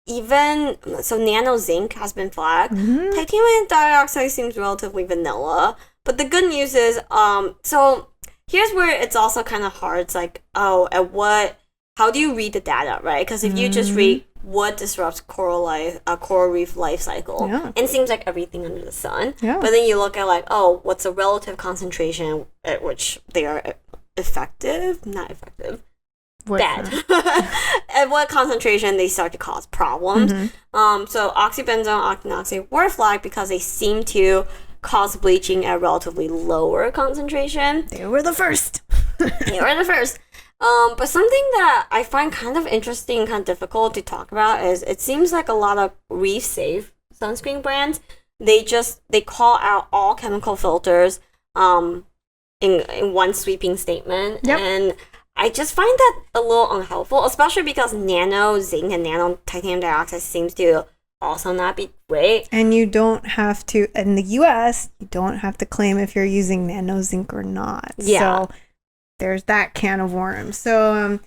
Even so, nano zinc has been flagged. Titanium dioxide seems relatively vanilla, but the good news is, so here's where it's also kind of hard. It's like, how do you read the data, right? Because if you just read what disrupts coral reef life cycle, and it seems like everything under the sun. Yeah. But then you look at like, oh, what's the relative concentration at which they are effective? Not effective. Bad. At what concentration they start to cause problems. So oxybenzone, octinoxate were flagged because they seem to cause bleaching at a relatively lower concentration. They were the first. But something that I find kind of interesting and kind of difficult to talk about is it seems like a lot of reef-safe sunscreen brands, they call out all chemical filters in one sweeping statement. Yep. And I just find that a little unhelpful, especially because nano zinc and nano titanium dioxide seems to also not be great. And you don't have to, in the US, you don't have to claim if you're using nano zinc or not. Yeah. So there's that can of worms. So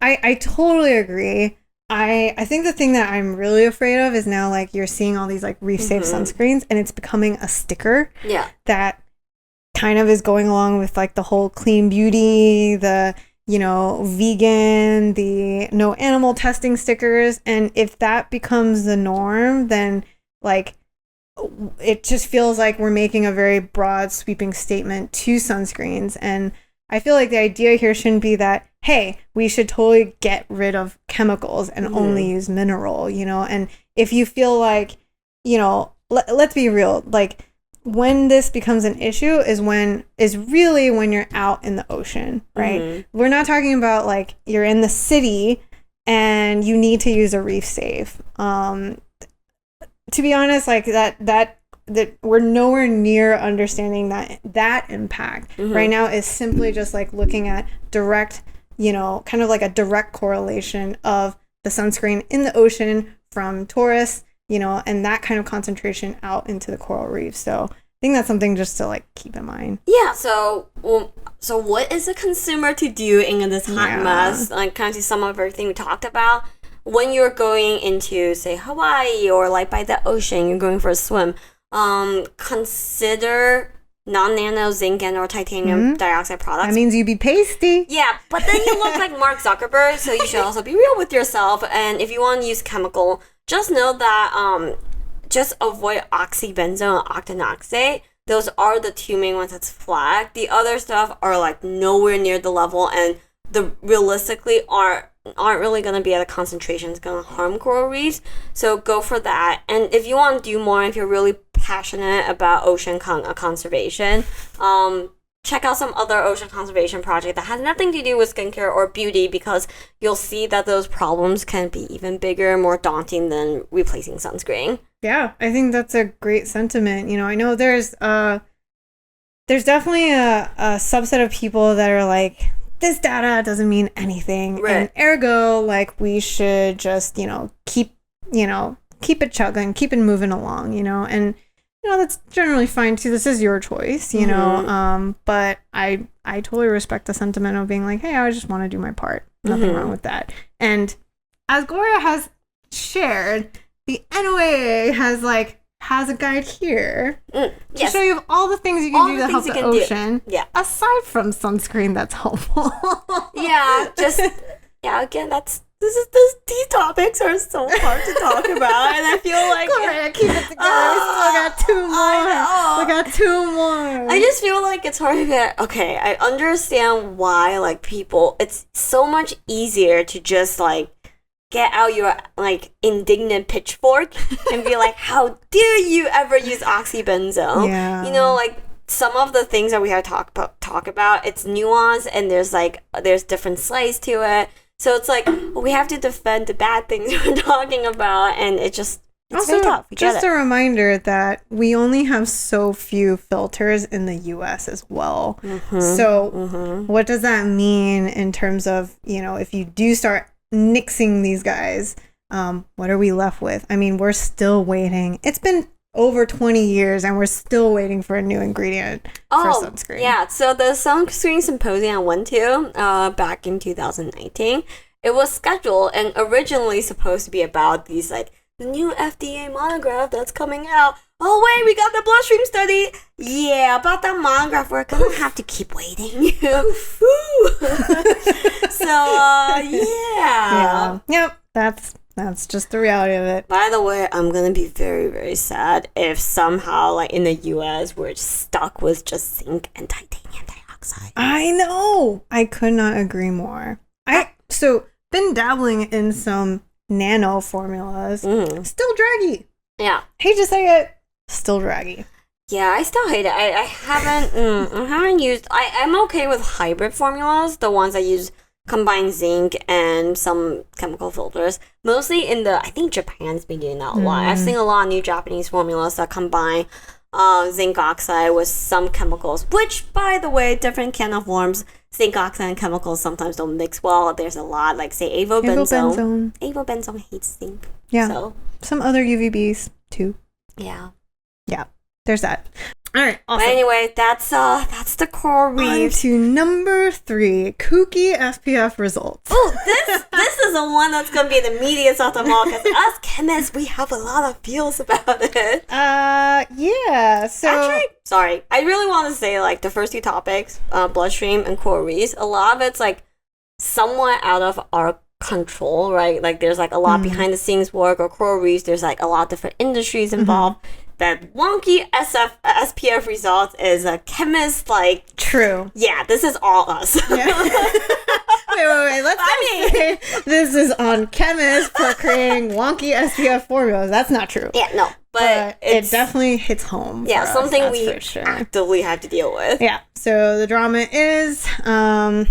I totally agree. I think the thing that I'm really afraid of is now like you're seeing all these like reef safe sunscreens and it's becoming a sticker that kind of is going along with like the whole clean beauty, the, you know, vegan, the no animal testing stickers. And if that becomes the norm, then like it just feels like we're making a very broad sweeping statement to sunscreens. And I feel like the idea here shouldn't be that, hey, we should totally get rid of chemicals and only use mineral, you know? And if you feel like, you know, let's be real, like when this becomes an issue is really when you're out in the ocean, right? We're not talking about like you're in the city and you need to use a reef safe. To be honest, like that we're nowhere near understanding that impact right now is simply just like looking at direct, you know, kind of like a direct correlation of the sunscreen in the ocean from tourists, you know, and that kind of concentration out into the coral reef. So I think that's something just to like keep in mind. Yeah. So what is a consumer to do in this hot mess? Like kind of some of everything we talked about. When you're going into, say, Hawaii or like by the ocean, you're going for a swim. Consider non-nano zinc and or titanium dioxide products. That means you be pasty. Yeah, but then you look like Mark Zuckerberg, so you should also be real with yourself. And if you want to use chemical, just know that just avoid oxybenzone and octinoxate. Those are the two main ones that's flagged. The other stuff are like nowhere near the level, and the realistically aren't really going to be at a concentration that's going to harm coral reefs. So go for that. And if you want to do more, if you're really passionate about ocean conservation, check out some other ocean conservation project that has nothing to do with skincare or beauty, because you'll see that those problems can be even bigger, more daunting than replacing sunscreen. Yeah, I think that's a great sentiment. You know, I know there's definitely a subset of people that are like, this data doesn't mean anything. Right. And ergo, like, we should just, keep it chugging, keep it moving along, and that's generally fine too. This is your choice, but I totally respect the sentiment of being like, hey, I just want to do my part. Nothing wrong with that. And as Gloria has shared, the NOAA has a guide here to show you all the things you can do to help the ocean. Yeah. Aside from sunscreen that's helpful. Again, these topics are so hard to talk about, and I feel like Gloria, keep it together. We still got two more. We got two more. I just feel like it's hard to get. Okay, I understand why people. It's so much easier to just get out your indignant pitchfork and be like, how dare you ever use oxybenzone? Yeah. Some of the things that we have talk about, it's nuanced, and there's different slides to it. So it's we have to defend the bad things we're talking about, and it's also very tough. Just a reminder that we only have so few filters in the U.S. as well. So what does that mean in terms of, if you do start nixing these guys, what are we left with? I mean, we're still waiting. It's been over 20 years and we're still waiting for a new ingredient for sunscreen. Yeah, so the Sunscreen Symposium I went to back in 2019, it was scheduled and originally supposed to be about these the new FDA monograph that's coming out. Oh wait, we got the Bloodstream study. Yeah, about that monograph, we're gonna have to keep waiting. Yeah. Yep, that's just the reality of it. By the way, I'm gonna be very, very sad if somehow, in the US, we're stuck with just zinc and titanium dioxide. I know. I could not agree more. So been dabbling in some nano formulas. Still draggy. Yeah. Hate to say it. Still draggy. Yeah, I still hate it. I haven't used. I'm okay with hybrid formulas, the ones that use combine zinc and some chemical filters. Mostly I think Japan's been doing that a lot. I've seen a lot of new Japanese formulas that combine zinc oxide with some chemicals, which, by the way, different can of worms, zinc oxide and chemicals sometimes don't mix well. There's a lot, say avobenzone. Avobenzone hates zinc. Yeah. So some other UVBs too. Yeah. Yeah. There's that. All right. Awesome. But anyway, that's the coral reefs. On to number 3, kooky SPF results. Oh, this is the one that's gonna be the meatiest of them all, because us chemists, we have a lot of feels about it. Yeah. So actually, sorry, I really want to say the first 2 topics, Bloodstream and coral reefs. A lot of it's somewhat out of our control, right? There's a lot behind the scenes work, or coral reefs. There's a lot of different industries involved. That wonky SPF results is a chemist true. Yeah, this is all us. Yeah. wait. Let's say this is on chemists for creating wonky SPF formulas. That's not true. Yeah, no. But it definitely hits home. Yeah, for something us, we actively have to deal with. Yeah. So the drama is, I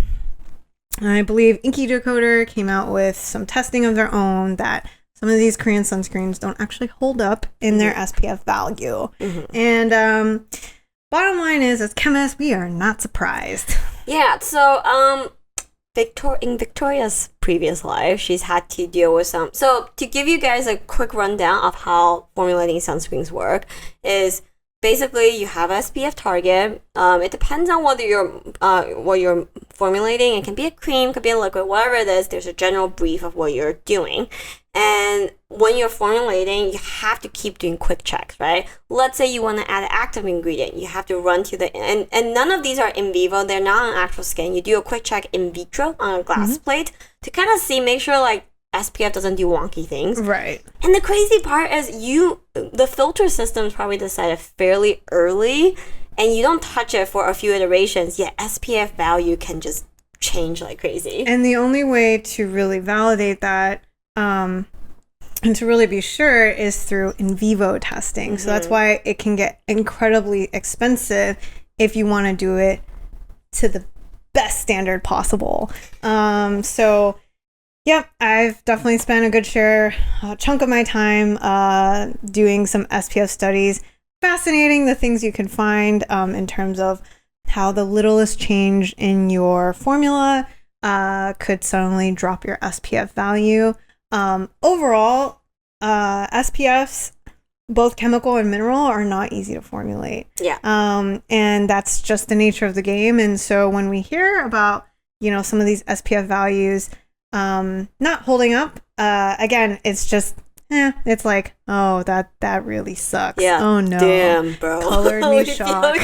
believe Inky Decoder came out with some testing of their own that some of these Korean sunscreens don't actually hold up in their SPF value. And bottom line is, as chemists, we are not surprised. Yeah, so in Victoria's previous life, she's had to deal with some. So to give you guys a quick rundown of how formulating sunscreens work is basically you have a SPF target. It depends on what you're formulating. It can be a cream, could be a liquid, whatever it is. There's a general brief of what you're doing. And when you're formulating, you have to keep doing quick checks, right? Let's say you want to add an active ingredient. You have to run to and none of these are in vivo. They're not on actual skin. You do a quick check in vitro on a glass plate to kind of make sure SPF doesn't do wonky things. Right. And the crazy part is the filter system is probably decided fairly early, and you don't touch it for a few iterations, yet SPF value can just change like crazy. And the only way to really validate that and to really be sure is through in vivo testing. So that's why it can get incredibly expensive if you want to do it to the best standard possible. So yeah, I've definitely spent a good chunk of my time doing some SPF studies. Fascinating the things you can find in terms of how the littlest change in your formula could suddenly drop your SPF value. Overall, SPFs, both chemical and mineral, are not easy to formulate. Yeah. And that's just the nature of the game. And so when we hear about, some of these SPF values not holding up, again, it's just, it's like, oh, that really sucks. Yeah. Oh no. Damn, bro. Colored me shock.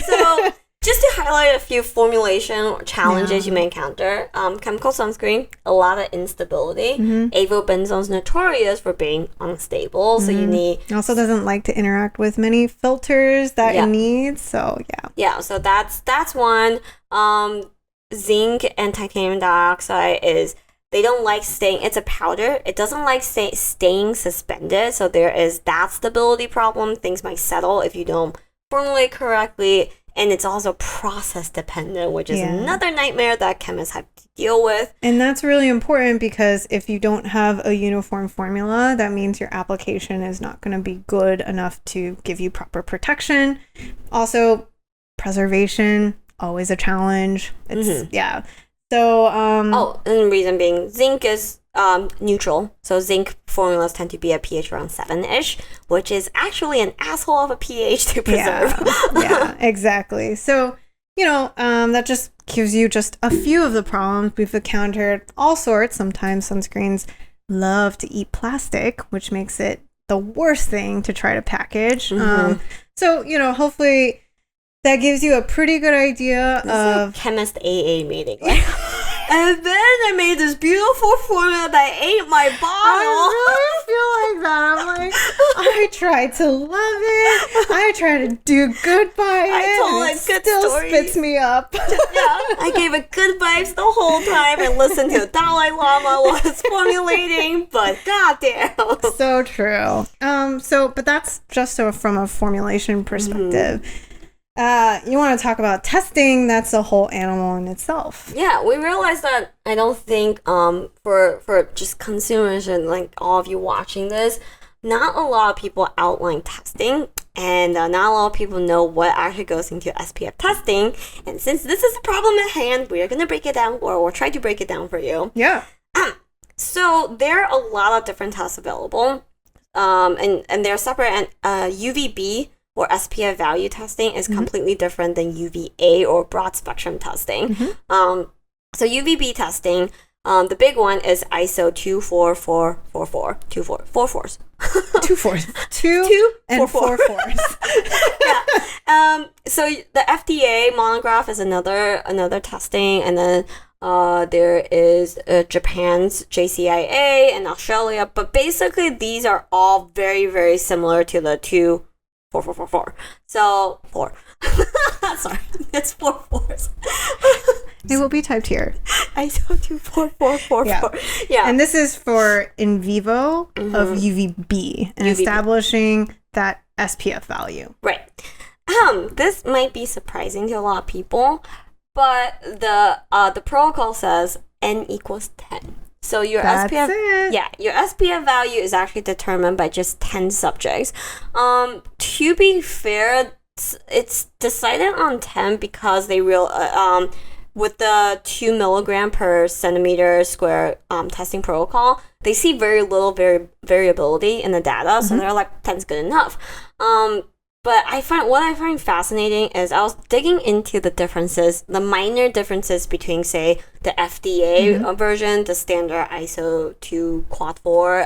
So just to highlight a few formulation challenges you may encounter, chemical sunscreen, a lot of instability. Benzone's notorious for being unstable, so you need... It also doesn't like to interact with many filters that it needs, so yeah. Yeah, so that's one. Zinc and titanium dioxide they don't like staying, it's a powder, it doesn't like staying suspended, so there is that stability problem. Things might settle if you don't formulate correctly, and it's also process dependent, which is another nightmare that chemists have to deal with. And that's really important because if you don't have a uniform formula, that means your application is not going to be good enough to give you proper protection. Also, preservation, always a challenge. It's So and the reason being, zinc is neutral, so zinc formulas tend to be a pH around 7-ish, which is actually an asshole of a pH to preserve. Yeah, exactly. So, that just gives you just a few of the problems we've encountered. All sorts. Sometimes sunscreens love to eat plastic, which makes it the worst thing to try to package. So, hopefully that gives you a pretty good idea of chemist AA meeting. And then I made this beautiful formula that ate my bottle. I really feel like that. I'm like, I tried to love it. I tried to do good by it. I told and it good still stories. spits me up. I gave it good vibes the whole time and listened to the Dalai Lama while it's formulating, but goddamn. So true. But that's just from a formulation perspective. You want to talk about testing? That's a whole animal in itself. Yeah, we realized that I don't think for just consumers and like all of you watching this, not a lot of people outline testing, and not a lot of people know what actually goes into SPF testing. And since this is the problem at hand, we are going to break it down, or we'll try to break it down for you. Yeah. So there are a lot of different tests available, and they're separate. And UVB or SPF value testing is completely different than UVA or broad spectrum testing. So UVB testing, the big one is ISO 24444. 244s. 2 and 4 4s. Yeah. So the FDA monograph is another testing, and then there is Japan's JCIA and Australia, but basically these are all very, very similar to the 24444. So 4. Sorry, it's 4 4s. It will be typed here. ISO 24444. Yeah. And this is for in vivo of UVB and establishing that SPF value. Right. This might be surprising to a lot of people, but the protocol says N equals 10. So your your SPF value is actually determined by just 10 subjects. To be fair, it's decided on 10 because they with the 2 milligram per centimeter square testing protocol, they see very little variability in the data, so they're like 10's good enough. But what I find fascinating is I was digging into the minor differences between, say, the FDA version, the standard ISO 2 quad 4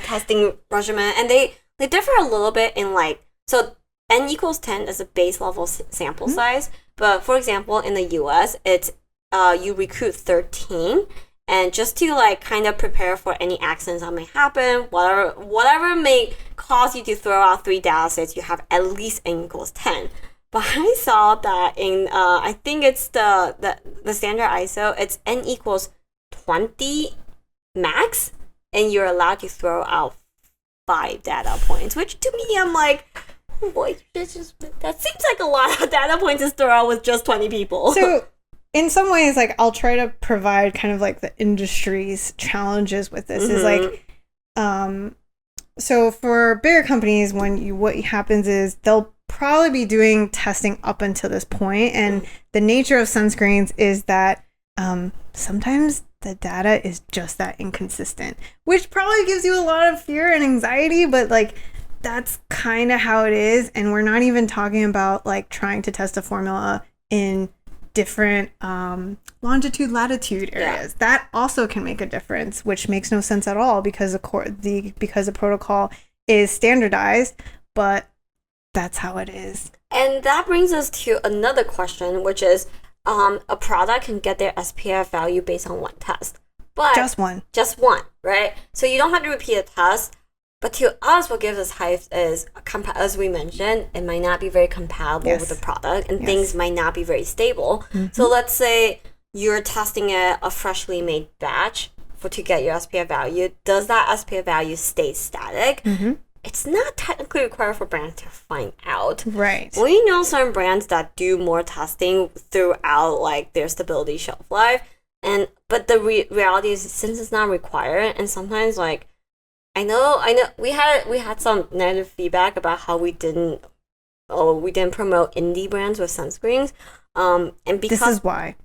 testing regimen, and they differ a little bit in so N equals 10 is a base level sample size, but for example, in the US, it's you recruit 13, And just to like kind of prepare for any accidents that may happen, whatever may cause you to throw out 3 data sets, you have at least n equals 10. But I saw that in I think it's the standard ISO, it's n equals 20 max, and you're allowed to throw out 5 data points, which to me I'm like, oh boy, that seems like a lot of data points to throw out with just 20 people. So in some ways, like, I'll try to provide kind of like the industry's challenges with this is like, so for bigger companies, what happens is they'll probably be doing testing up until this point, and the nature of sunscreens is that sometimes the data is just that inconsistent, which probably gives you a lot of fear and anxiety, but like that's kind of how it is. And we're not even talking about like trying to test a formula in different longitude latitude areas. That also can make a difference, which makes no sense at all because the protocol is standardized, but that's how it is. And that brings us to another question, which is a product can get their SPF value based on one test, but just one, right? So you don't have to repeat a test. But to us, what gives us hype is, as we mentioned, it might not be very compatible with the product, and things might not be very stable. So let's say you're testing a freshly made batch to get your SPF value. Does that SPF value stay static? It's not technically required for brands to find out. Right. We know some brands that do more testing throughout like their stability shelf life, but the reality is, since it's not required, and sometimes like I know we had some negative feedback about how we didn't promote indie brands with sunscreens. And because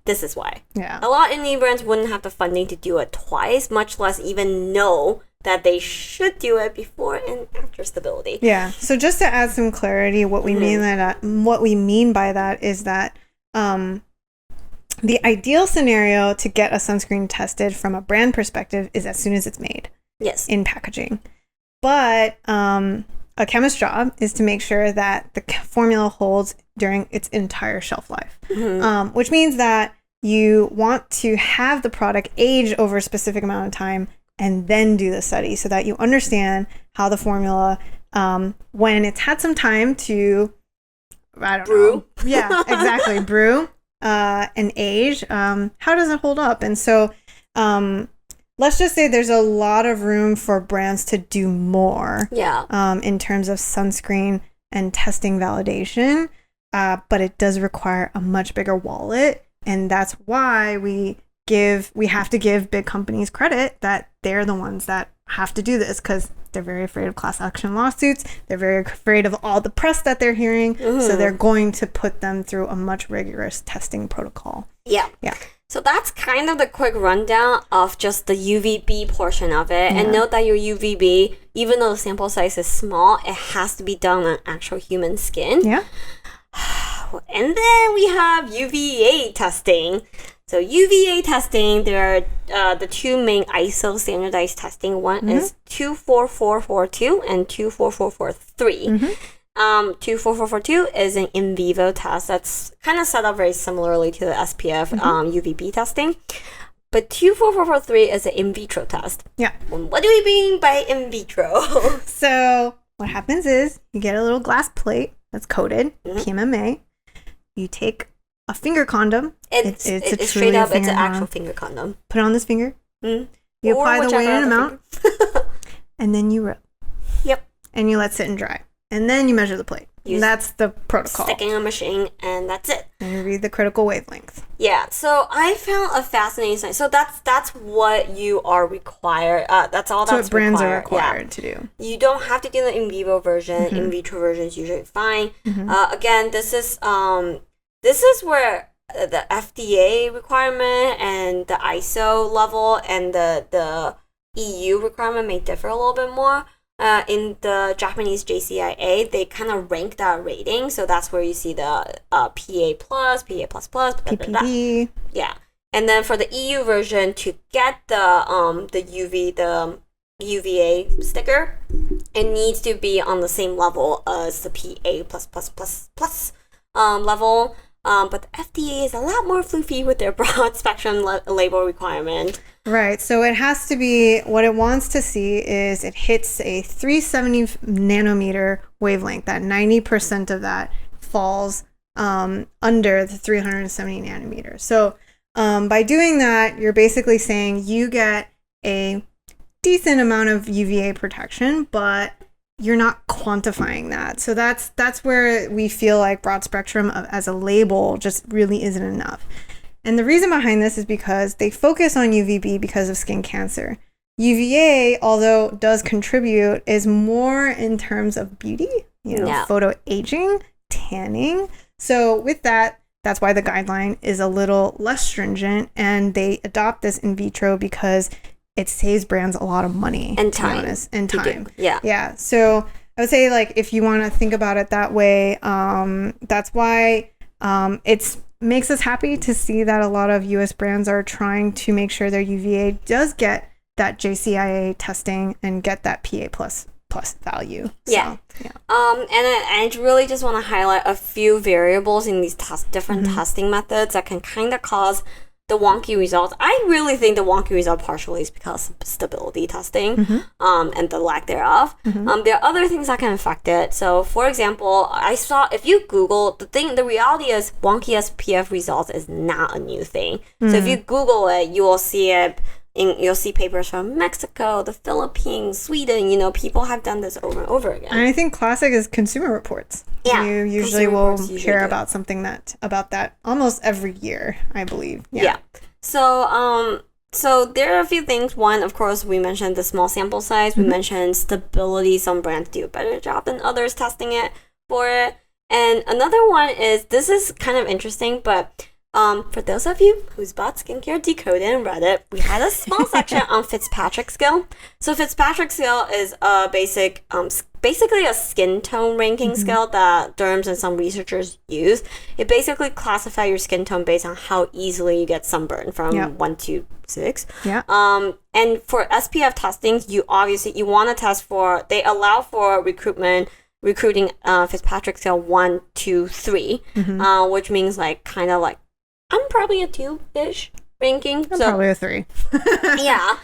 this is why. Yeah. A lot of indie brands wouldn't have the funding to do it twice, much less even know that they should do it before and after stability. Yeah. So just to add some clarity, what we mean by that is that the ideal scenario to get a sunscreen tested from a brand perspective is as soon as it's made. Yes. In packaging. But a chemist's job is to make sure that the formula holds during its entire shelf life, which means that you want to have the product age over a specific amount of time and then do the study so that you understand how the formula, when it's had some time to, brew. Yeah, exactly. Brew and age. How does it hold up? And so, let's just say there's a lot of room for brands to do more in terms of sunscreen and testing validation, but it does require a much bigger wallet, and that's why we have to give big companies credit that they're the ones that have to do this, because they're very afraid of class action lawsuits. They're very afraid of all the press that they're hearing, so they're going to put them through a much rigorous testing protocol. Yeah. So that's kind of the quick rundown of just the UVB portion of it. And note that your UVB, even though the sample size is small, it has to be done on actual human skin. Yeah. And then we have UVA testing. So UVA testing, there are the two main ISO standardized testing. One is 24442 and 24443. 24442 is an in vivo test that's kind of set up very similarly to the SPF UVB testing. But 24443 is an in vitro test. Yeah. What do we mean by in vitro? So what happens is you get a little glass plate that's coated PMMA. You take a finger condom. It's straight up, it's an actual finger condom. Put it on this finger. You apply the weight and amount. And then you rub. Yep. And you let it sit and dry. And then you measure the plate. That's the protocol. Sticking on a machine, and that's it. And you read the critical wavelength. Yeah, so I found a fascinating sign. So that's what you are required. That's all that's what brands are required to do. You don't have to do the in vivo version. In vitro version is usually fine. Again, this is where the FDA requirement and the ISO level and the EU requirement may differ a little bit more. In the Japanese JCIA, they kind of rank that rating, so that's where you see the PA+, PA++, PPD. Yeah, and then for the EU version, to get the UVA sticker, it needs to be on the same level as the PA+++ level. But the FDA is a lot more floofy with their broad spectrum label requirement. Right. So it has to be, what it wants to see is it hits a 370 nanometer wavelength. That 90% of that falls under the 370 nanometers. So by doing that, you're basically saying you get a decent amount of UVA protection, but you're not quantifying that. So that's where we feel like broad spectrum as a label just really isn't enough. And the reason behind this is because they focus on UVB because of skin cancer. UVA, although does contribute, is more in terms of beauty, photo aging, tanning. So with that, that's why the guideline is a little less stringent, and they adopt this in vitro because it saves brands a lot of money and time. To be honest, and time. Yeah. So I would say, like, if you want to think about it that way, that's why it's makes us happy to see that a lot of US brands are trying to make sure their UVA does get that JCIA testing and get that PA plus value. Yeah. So, yeah. And I really just want to highlight a few variables in these different testing methods that can kind of cause the wonky results. I really think the wonky result partially is because of stability testing and the lack thereof. There are other things that can affect it. So, for example, I saw, if you Google, the reality is wonky SPF results is not a new thing. So if you Google it, you will see it. You'll see papers from Mexico, the Philippines, Sweden. People have done this over and over again. And I think classic is Consumer Reports. Yeah, you usually will share about something about that almost every year, I believe. Yeah. So there are a few things. One, of course, we mentioned the small sample size. We mentioned stability. Some brands do a better job than others testing it for it. And another one is, this is kind of interesting, but for those of you who's bought Skincare Decoded and read it, we had a small section on Fitzpatrick scale. So Fitzpatrick scale is a basically a skin tone ranking scale that derms and some researchers use. It basically classifies your skin tone based on how easily you get sunburn from 1 to 6. Yeah. And for SPF testings, you want to test for, they allow for recruiting Fitzpatrick scale 1, 2, 3, which means kind of like, I'm probably a 2-ish ranking. I'm probably a 3. Yeah.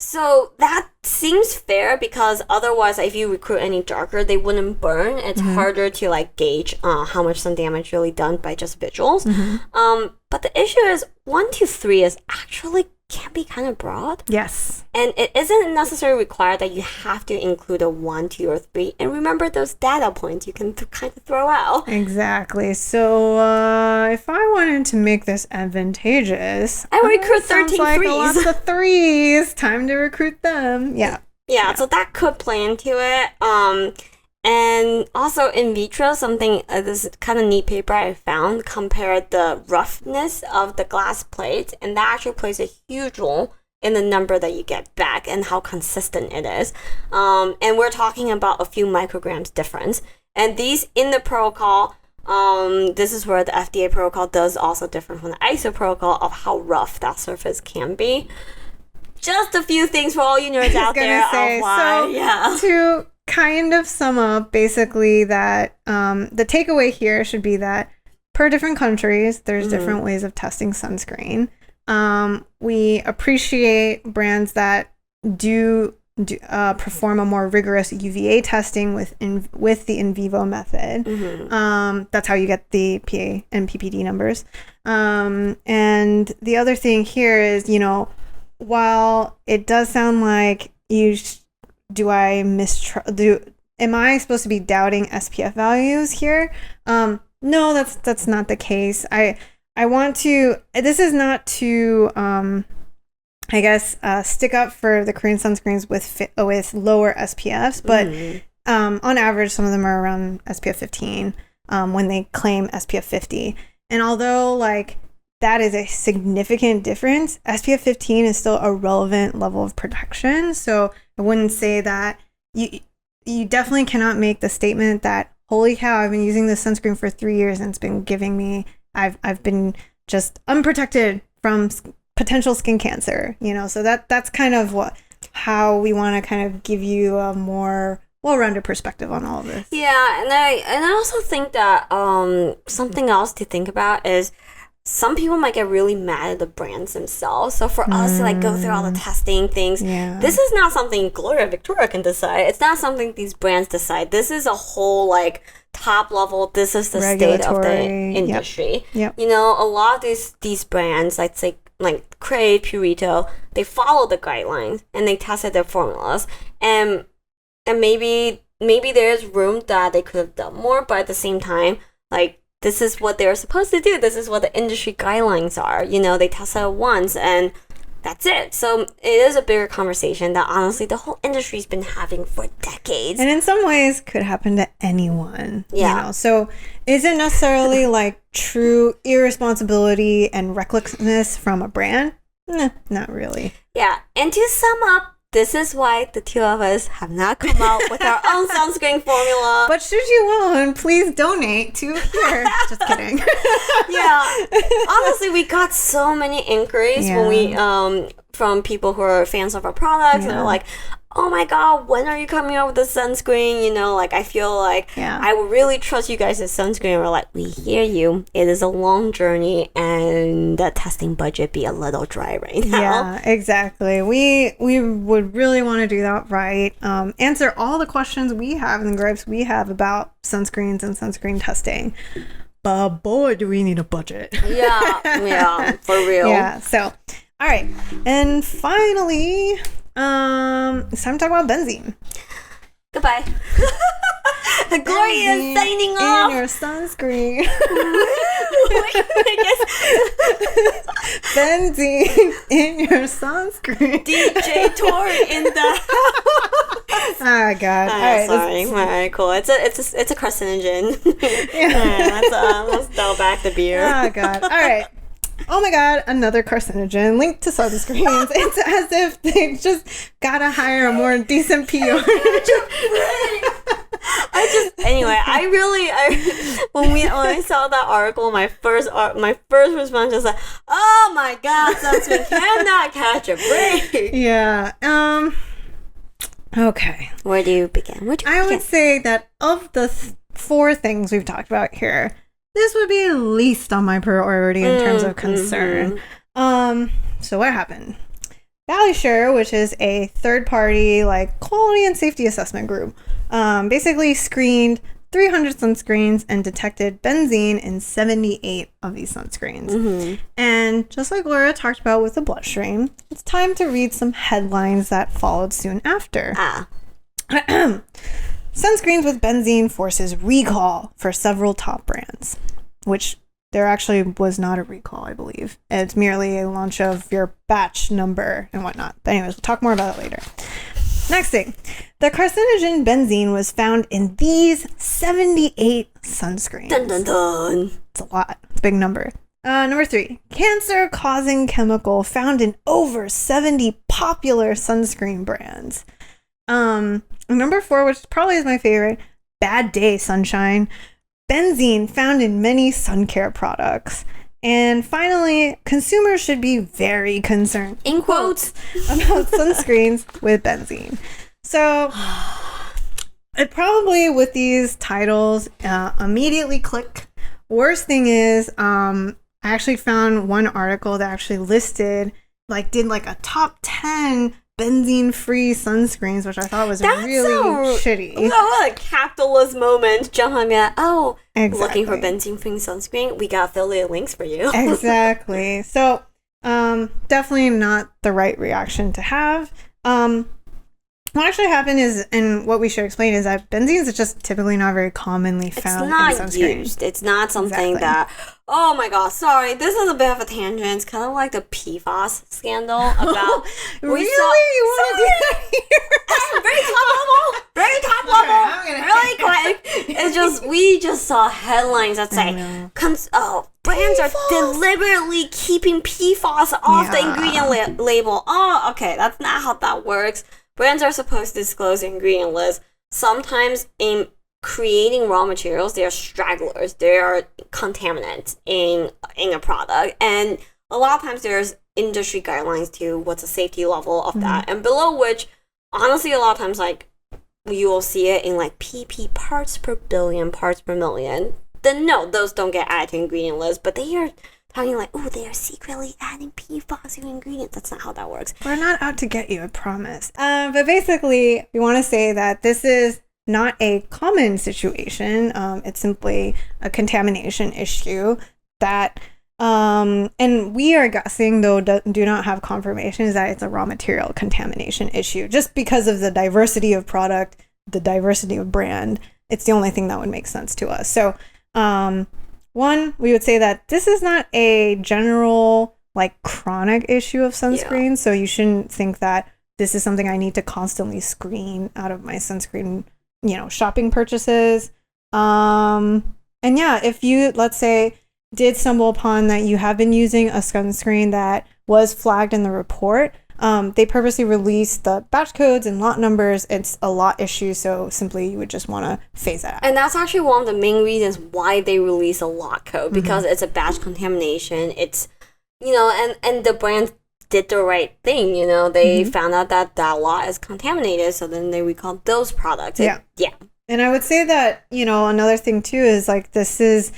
So that seems fair, because otherwise, if you recruit any darker, they wouldn't burn. It's harder to gauge how much sun damage really done by just visuals. But the issue is 1 to 3 is actually can be kind of broad. Yes. And it isn't necessarily required that you have to include a 1, 2, or 3. And remember those data points you can kind of throw out. Exactly. So if I wanted to make this advantageous, I would recruit 13 like threes. Lots of 3s. Time to recruit them. Yeah. So that could play into it. And also in vitro, this kind of neat paper I found compared the roughness of the glass plate, and that actually plays a huge role in the number that you get back and how consistent it is. And we're talking about a few micrograms difference. And these in the protocol, this is where the FDA protocol does also differ from the ISO protocol of how rough that surface can be. Just a few things for all you nerds out there. To kind of sum up, basically, that the takeaway here should be that per different countries, there's different ways of testing sunscreen. We appreciate brands that do perform a more rigorous UVA testing with the in vivo method. That's how you get the PA and PPD numbers. And the other thing here is, while it does sound like am I supposed to be doubting SPF values here? No, that's not the case. I want to, this is not to, stick up for the Korean sunscreens with lower SPFs, but on average, some of them are around SPF 15 when they claim SPF 50. And although that is a significant difference, SPF 15 is still a relevant level of protection. So I wouldn't say that you definitely cannot make the statement that, holy cow, I've been using this sunscreen for 3 years and it's been giving me, I've been just unprotected from potential skin cancer, So that's kind of how we want to kind of give you a more well-rounded perspective on all of this. Yeah, and I also think that something else to think about is some people might get really mad at the brands themselves. So for us to like go through all the testing things, this is not something Gloria and Victoria can decide. It's not something these brands decide. This is a whole like top level. This is the state of the industry. Yep. You know, a lot of these brands, like say like Crave, Purito, they follow the guidelines and they tested their formulas, and maybe there's room that they could have done more, but at the same time, like, this is what they're supposed to do. This is what the industry guidelines are. You know, they test it once and that's it. So it is a bigger conversation that honestly the whole industry's been having for decades. And in some ways could happen to anyone. Yeah. You know? So is it necessarily like true irresponsibility and recklessness from a brand? Nah, not really. Yeah. And to sum up, this is why the two of us have not come out with our own sunscreen formula. But should you own, please donate to here. Just kidding. Yeah. Honestly, we got so many inquiries when we from people who are fans of our products and they're like, oh my god, when are you coming out with the sunscreen? You know, like I feel like I would really trust you guys as sunscreen. We're like, we hear you. It is a long journey and the testing budget be a little dry right now. Yeah, exactly. We would really want to do that right. Answer all the questions we have and the gripes we have about sunscreens and sunscreen testing. But boy, do we need a budget. Yeah, for real. Yeah, so, all right. And finally, it's time to talk about benzene. Goodbye. Gloria is signing off. In your sunscreen. Benzene in your sunscreen. DJ Tori in the house. Oh god. All right, sorry. All right, cool. It's a carcinogen. Let's dial back the beer. Oh god. All right. Oh my god, another carcinogen linked to sunscreens. It's as if they just gotta hire a more decent PR. When I saw that article, my first response was like, oh my god, sunscreen cannot catch a break. Yeah. Okay. Where do you begin? I would say that of the four things we've talked about here, this would be least on my priority in terms of concern. So what happened? ValueSure, which is a third-party like quality and safety assessment group, basically screened 300 sunscreens and detected benzene in 78 of these sunscreens. And just like Laura talked about with the Bloodstream, it's time to read some headlines that followed soon after. Sunscreens with benzene forces recall for several top brands, which there actually was not a recall, I believe. It's merely a launch of your batch number and whatnot. But anyways, we'll talk more about it later. Next thing, the carcinogen benzene was found in these 78 sunscreens. Dun, dun, dun. It's a lot. It's a big number. Number 3, cancer-causing chemical found in over 70 popular sunscreen brands. Number 4, which probably is my favorite, Bad Day Sunshine. Benzene found in many sun care products. And finally, consumers should be very concerned, in quotes, about sunscreens with benzene. So, it probably with these titles immediately click. Worst thing is, I actually found one article that actually listed, did a top 10 benzene-free sunscreens, which I thought was really shitty. What a capitalist moment. Jump on me. Oh, exactly. Looking for benzene-free sunscreen? We got affiliate links for you. Exactly. So, definitely not the right reaction to have. What actually happened is, and what we should explain is that benzene is just typically not very commonly found in sunscreen. It's not used. It's not something that, oh my god, sorry, this is a bit of a tangent. It's kind of like the PFAS scandal about... Really? You want to do that here? Very top level, really quick. It's just, we just saw headlines that say, brands are deliberately keeping PFAS off the ingredient label. Oh, okay, that's not how that works. Brands are supposed to disclose the ingredient list. Sometimes in creating raw materials, they are stragglers. They are contaminants in a product. And a lot of times there's industry guidelines to what's the safety level of that. And below which, honestly, a lot of times, you will see it in like pp, parts per billion, parts per million, then no, those don't get added to ingredient list. But they are talking like, oh, they are secretly adding PFAS to ingredients. That's not how that works. We're not out to get you, I promise. But basically, we want to say that this is not a common situation. It's simply a contamination issue that, and we are guessing, though do not have confirmation, is that it's a raw material contamination issue. Just because of the diversity of product, the diversity of brand, it's the only thing that would make sense to us. So, one, we would say that this is not a general, like, chronic issue of sunscreen. Yeah. So you shouldn't think that this is something I need to constantly screen out of my sunscreen, shopping purchases. And yeah, if you, let's say, did stumble upon that you have been using a sunscreen that was flagged in the report, they purposely released the batch codes and lot numbers. It's a lot issue, so simply you would just want to phase that out. And that's actually one of the main reasons why they release a lot code, because it's a batch contamination. It's, and the brand did the right thing, they found out that lot is contaminated, so then they recalled those products. Yeah. And I would say that, another thing too is like, this is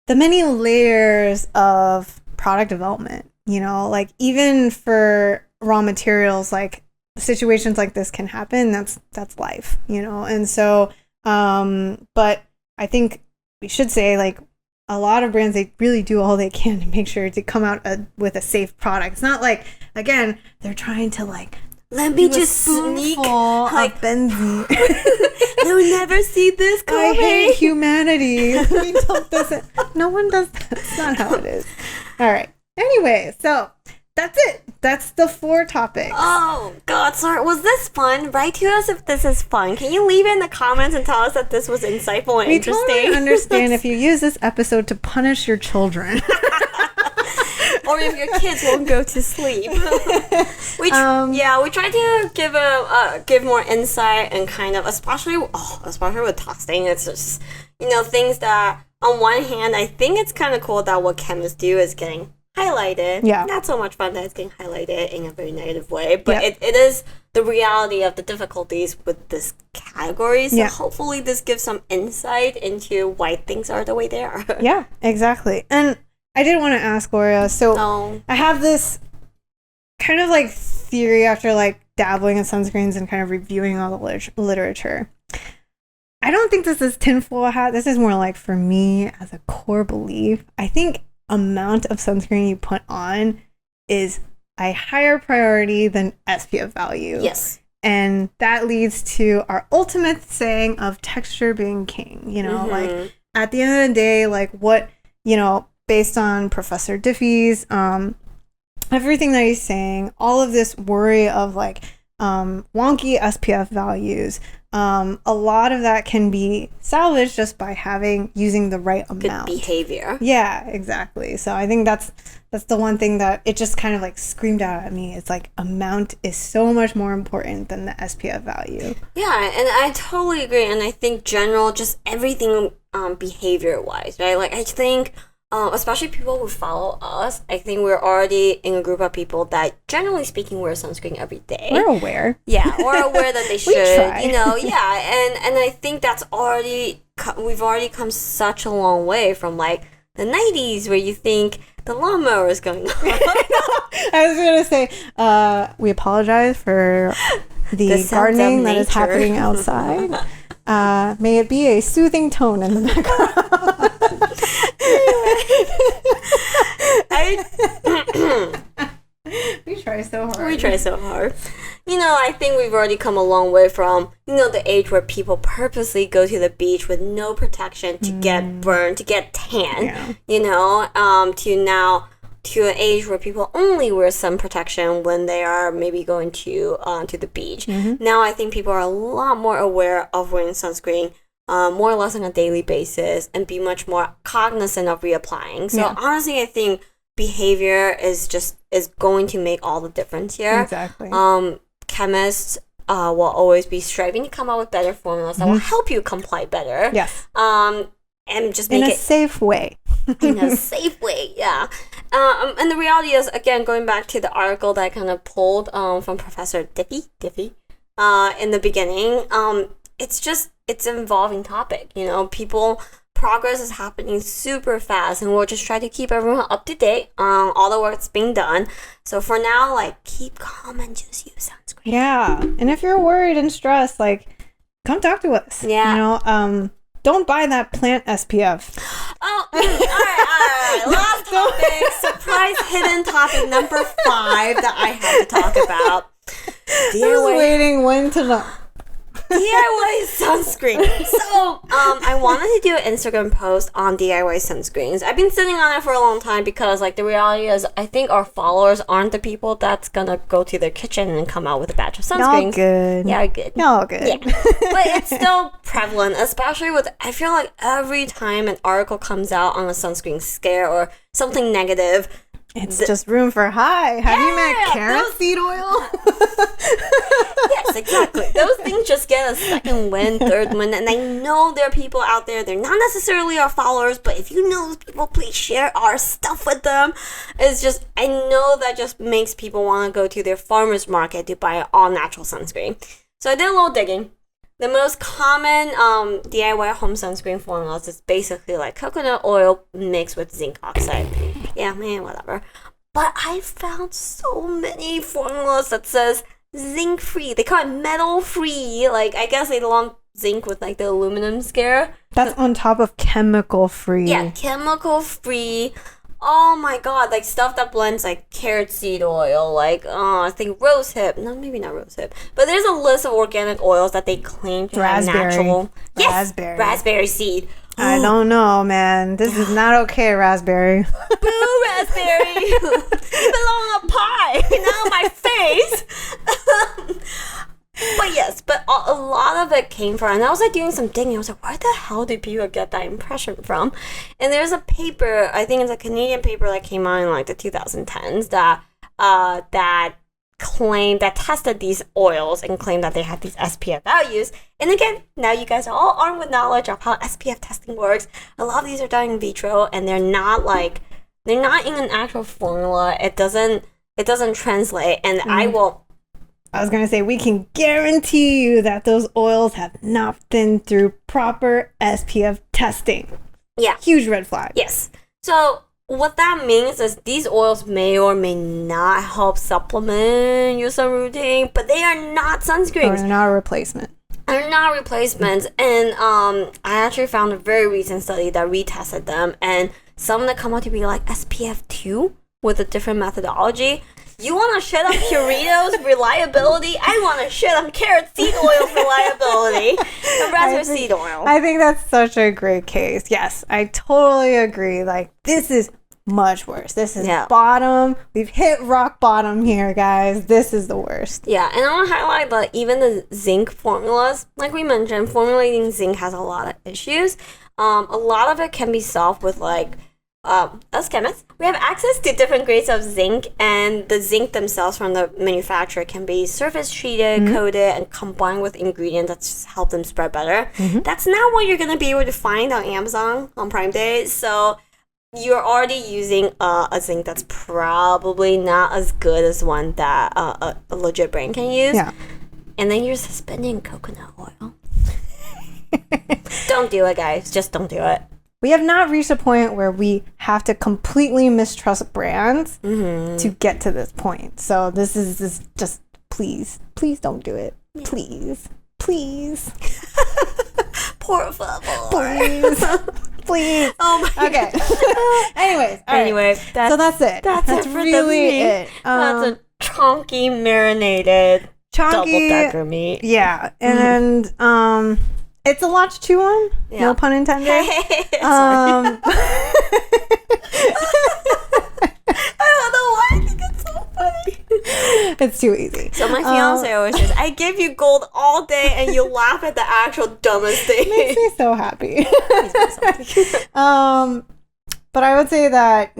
the many layers of product development, like even for raw materials, like situations like this can happen. That's life, and so but I think we should say, like, a lot of brands, they really do all they can to make sure to come out with a safe product. It's not like, again, they're trying to like, let me just sneak like benzene. They'll never see this coming. I hate humanity. Let me dump this in. No one does that. That's not how it is. All right. Anyway, so that's it. That's the 4 topics. Oh, God, sorry. Was this fun? Write to us if this is fun. Can you leave it in the comments and tell us that this was insightful and interesting? We totally understand if you use this episode to punish your children. Or if your kids won't go to sleep. We try to give more insight and kind of, especially with testing, it's just, things that on one hand, I think it's kind of cool that what chemists do is getting highlighted. Yeah. Not so much fun that it's getting highlighted in a very negative way, but it is the reality of the difficulties with this category. So hopefully this gives some insight into why things are the way they are. Yeah, exactly. And I did want to ask Gloria, so I have this kind of like theory after like dabbling in sunscreens and kind of reviewing all the literature. I don't think this is tinfoil hat. This is more like, for me, as a core belief, I think amount of sunscreen you put on is a higher priority than SPF value. Yes. And that leads to our ultimate saying of texture being king. Like, at the end of the day, like, what, based on Professor Diffie's, everything that he's saying, all of this worry of like wonky SPF values, a lot of that can be salvaged just by using the right amount. Good behavior. Yeah, exactly. So I think that's the one thing that it just kind of like screamed out at me. It's like, amount is so much more important than the SPF value. Yeah, and I totally agree. And I think general, just everything behavior wise, right? Like, I think especially people who follow us, I think we're already in a group of people that, generally speaking, wear sunscreen every day. We're aware. Yeah, we're aware that they should. We try. And I think that's we've already come such a long way from like the 90s, where you think the lawnmower is going on. I was gonna say, we apologize for the gardening that is happening outside. May it be a soothing tone in the background. We try so hard. I think we've already come a long way from, the age where people purposely go to the beach with no protection to get burned, to get tan, to now to an age where people only wear sun protection when they are maybe going to the beach. Now I think people are a lot more aware of wearing sunscreen more or less on a daily basis, and be much more cognizant of reapplying. So honestly, I think behavior is going to make all the difference here. Exactly. Chemists will always be striving to come up with better formulas that will help you comply better. Yes. And just make it in a safe way. In a safe way, yeah. And the reality is, again, going back to the article that I kind of pulled from Professor Diffie in the beginning, it's an evolving topic. You know, progress is happening super fast, and we'll just try to keep everyone up to date on all the work that's being done. So for now, like, keep calm and just use sunscreen. Yeah. And if you're worried and stressed, like, come talk to us. Yeah. You know, don't buy that plant SPF. Oh, all right. Last topic. Surprise hidden topic number 5 that I have to talk about. I was waiting when to know. DIY sunscreen. So, I wanted to do an Instagram post on DIY sunscreens. I've been sitting on it for a long time because, like, the reality is, I think our followers aren't the people that's gonna go to their kitchen and come out with a batch of sunscreens. Y'all good. Yeah, good. Y'all good. Yeah. But it's still prevalent, especially with, I feel like every time an article comes out on a sunscreen scare or something negative, it's just room for high. Have you met carrot seed oil? Yes, exactly. Those things just get a second wind, third wind, and I know there are people out there, they're not necessarily our followers, but if you know those people, please share our stuff with them. It's just, I know that just makes people want to go to their farmer's market to buy all natural sunscreen. So I did a little digging. The most common DIY home sunscreen formulas is basically like coconut oil mixed with zinc oxide. Yeah, man, whatever. But I found so many formulas that says zinc free. They call it metal free. Like, I guess they lump zinc with like the aluminum scare. That's on top of chemical free. Yeah, chemical free. Oh my god, like stuff that blends like carrot seed oil, like I think rosehip. No, maybe not rosehip. But there's a list of organic oils that they claim to have natural. Yes, raspberry seed. I don't know, man. This is not okay, raspberry. Boo, raspberry! You belong on a pie, not on my face. But yes, but a lot of it came from, and I was like doing some digging. I was like, where the hell do people get that impression from? And there's a paper, I think it's a Canadian paper that came out in like the 2010s that tested these oils and claimed that they had these SPF values. And again, now you guys are all armed with knowledge of how SPF testing works. A lot of these are done in vitro, and they're not in an actual formula. It doesn't translate, and I was going to say, we can guarantee you that those oils have not been through proper SPF testing. Yeah. Huge red flag. Yes. So what that means is these oils may or may not help supplement your sun routine, but they are not sunscreens. They're not a replacement. They're not replacements. And I actually found a very recent study that retested them, and some of them come out to be like SPF 2 with a different methodology. You want to shit on Purito's reliability? I want to shit on carrot seed oil's reliability and raspberry seed oil. I think that's such a great case. Yes, I totally agree. Like, this is much worse. This is bottom. We've hit rock bottom here, guys. This is the worst. Yeah, and I want to highlight that even the zinc formulas, like we mentioned, formulating zinc has a lot of issues. A lot of it can be solved with like as chemists, we have access to different grades of zinc, and the zinc themselves from the manufacturer can be surface treated, coated, and combined with ingredients that just help them spread better. That's not what you're going to be able to find on Amazon on Prime Day. So you're already using a zinc that's probably not as good as one that a legit brand can use. Yeah. And then you're suspending coconut oil. Don't do it, guys. Just don't do it. We have not reached a point where we have to completely mistrust brands to get to this point. So this is just, please don't do it. Yeah. Please. Por favor. Please. Oh my okay. Anyways. That's it. That's it for really it. That's a chunky marinated double-decker meat. Yeah. And it's a lot to chew on. Yeah. No pun intended. I don't know why I think it's so funny. It's too easy. So my fiance always says, I give you gold all day and you laugh at the actual dumbest thing. Makes me so happy. But I would say that,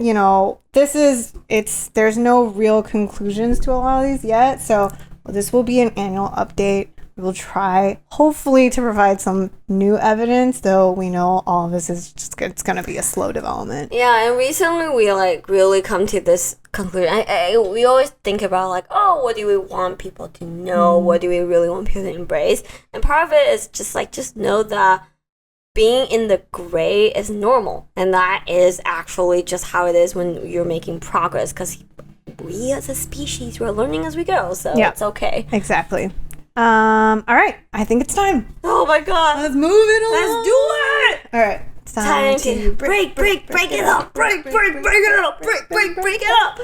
there's no real conclusions to a lot of these yet. So this will be an annual update. We will try, hopefully, to provide some new evidence, though we know all of this is just, it's going to be a slow development. Yeah, and recently we like really come to this conclusion. We always think about like, oh, what do we want people to know? What do we really want people to embrace? And part of it is just know that being in the gray is normal, and that is actually just how it is when you're making progress, because we as a species, we're learning as we go, so it's okay. Exactly. All right, I think it's time. Oh my god, let's move it along. Let's do it. All right, it's time to break it up, break it up, break it up, break it up.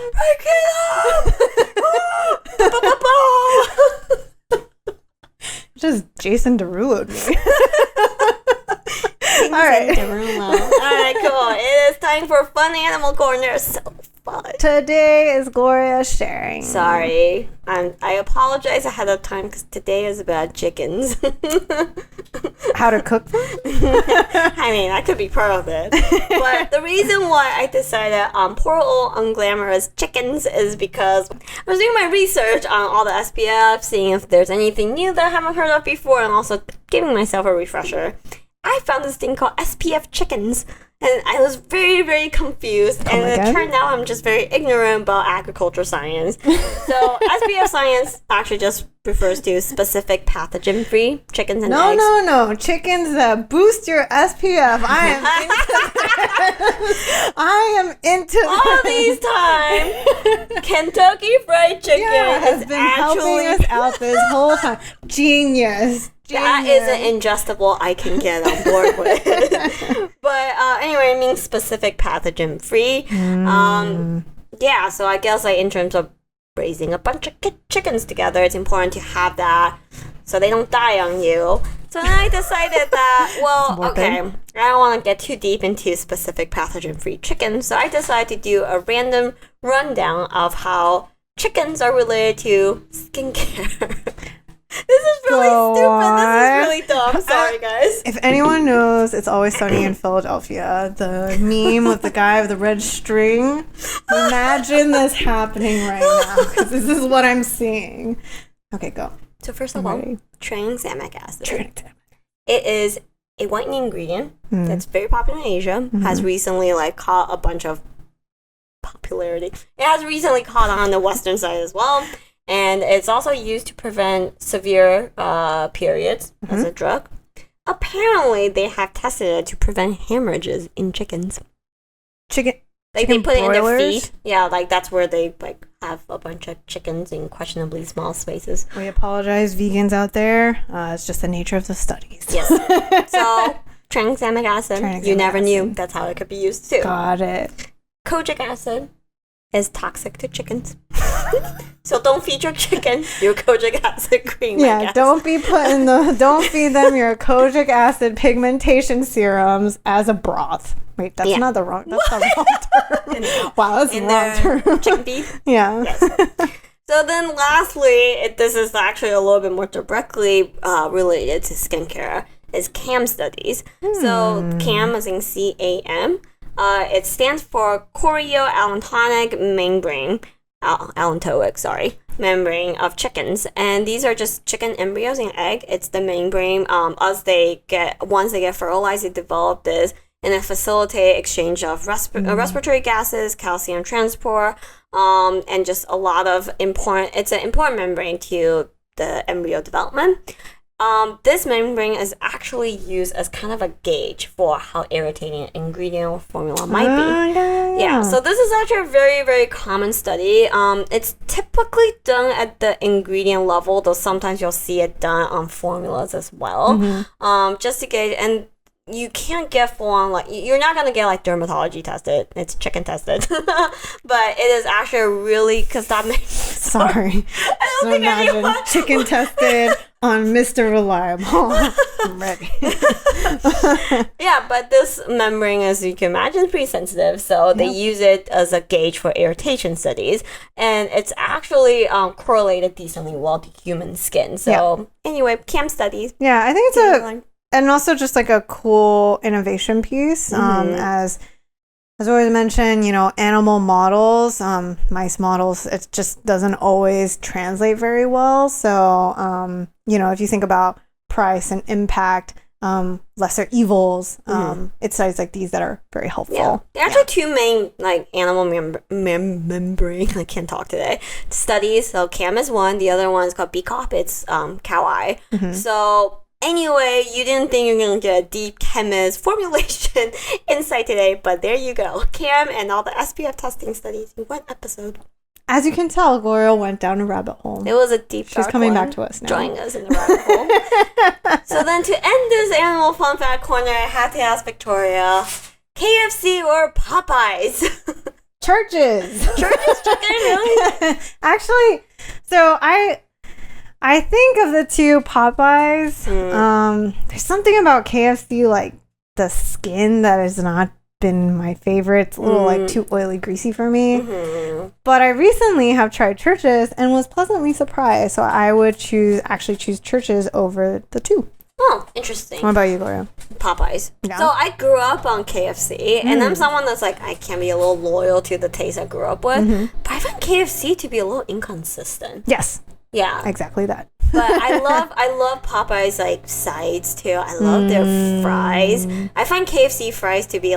Just Jason Derulo'd me. All right, cool. It is time for Fun Animal Corner. So fun. Today is Gloria sharing. Sorry, I apologize ahead of time because today is about chickens. How to cook them? I mean, that could be part of it. But the reason why I decided on poor old unglamorous chickens is because I was doing my research on all the SPF, seeing if there's anything new that I haven't heard of before, and also giving myself a refresher. I found this thing called SPF chickens, and I was very, very confused, and it turned out I'm just very ignorant about agriculture science. So SPF science actually just refers to specific pathogen-free chickens and eggs. No, chickens that boost your SPF. I am into all these time. Kentucky Fried Chicken has been helping us out this whole time. Genius. That is an ingestible I can get on board with. But anyway, it means specific pathogen free. Yeah, so I guess like in terms of raising a bunch of chickens together, it's important to have that so they don't die on you. So then I decided that, well, okay, I don't want to get too deep into specific pathogen free chickens. So I decided to do a random rundown of how chickens are related to skincare. This is really stupid. This is really dumb. Sorry, guys. If anyone knows It's Always Sunny in Philadelphia, the meme with the guy with the red string, imagine this happening right now, because this is what I'm seeing. Okay, go. So first of all, tranexamic acid. It is a whitening ingredient that's very popular in Asia, has recently like caught a bunch of popularity. It has recently caught on the Western side as well. And it's also used to prevent severe periods as a drug. Apparently, they have tested it to prevent hemorrhages in chickens. Like they put it in their feet. Yeah, like that's where they like have a bunch of chickens in questionably small spaces. We apologize, vegans out there. It's just the nature of the studies. Yes. So, tranexamic acid. You never knew that's how it could be used too. Got it. Kojic acid is toxic to chickens. So don't feed your chicken your kojic acid cream. Yeah, don't feed them your kojic acid pigmentation serums as a broth. Wait, that's not the wrong. That's the wrong term. Wow, that's the wrong term. Chicken feed. Yeah. Yes. So then, lastly, this is actually a little bit more directly related to skincare. Is CAM studies. So CAM is in CAM. It stands for chorioallantoic membrane. Membrane of chickens, and these are just chicken embryos and egg. It's the membrane. Once they get fertilized, they develop this, and it facilitate exchange of respiratory gases, calcium transport, and just a lot of important. It's an important membrane to the embryo development. This membrane is actually used as kind of a gauge for how irritating an ingredient or formula might be. Yeah, so this is actually a very, very common study. It's typically done at the ingredient level, though sometimes you'll see it done on formulas as well. Just to gauge, and you can't get full on, like, you're not going to get like dermatology tested. It's chicken tested. But it is actually really, because that makes... Sorry. I don't think anyone... Chicken tested on Mr. Reliable. I'm ready. Yeah, but this membrane, as you can imagine, is pretty sensitive. So they use it as a gauge for irritation studies. And it's actually correlated decently well to human skin. So anyway, CAM studies. Yeah, I think it's and also just like a cool innovation piece as as always mentioned, animal models, mice models, it just doesn't always translate very well. So, if you think about price and impact, lesser evils, it's studies like these that are very helpful. Yeah. There are actually two main animal membrane, I can't talk today, studies. So CAM is one, the other one is called BCOP, it's cow eye. So anyway, you didn't think you're going to get a deep chemist formulation insight today, but there you go. CAM and all the SPF testing studies in one episode. As you can tell, Gloria went down a rabbit hole. It was a deep, She's coming back to us now. Joining us in the rabbit hole. So then to end this animal fun fact corner, I had to ask Victoria, KFC or Popeyes? Churches. Churches chicken, really? Actually, so I think of the two, Popeyes. There's something about KFC, like the skin, that has not been my favorite. It's a little too oily, greasy for me. But I recently have tried Churches and was pleasantly surprised. So I would choose Churches over the two. Oh, interesting. What about you, Gloria? Popeyes. Yeah. So I grew up on KFC, and I'm someone that's like, I can be a little loyal to the taste I grew up with. But I find KFC to be a little inconsistent. Yes. Yeah. Exactly that. But I love Popeyes sides too. I love their fries. I find KFC fries to be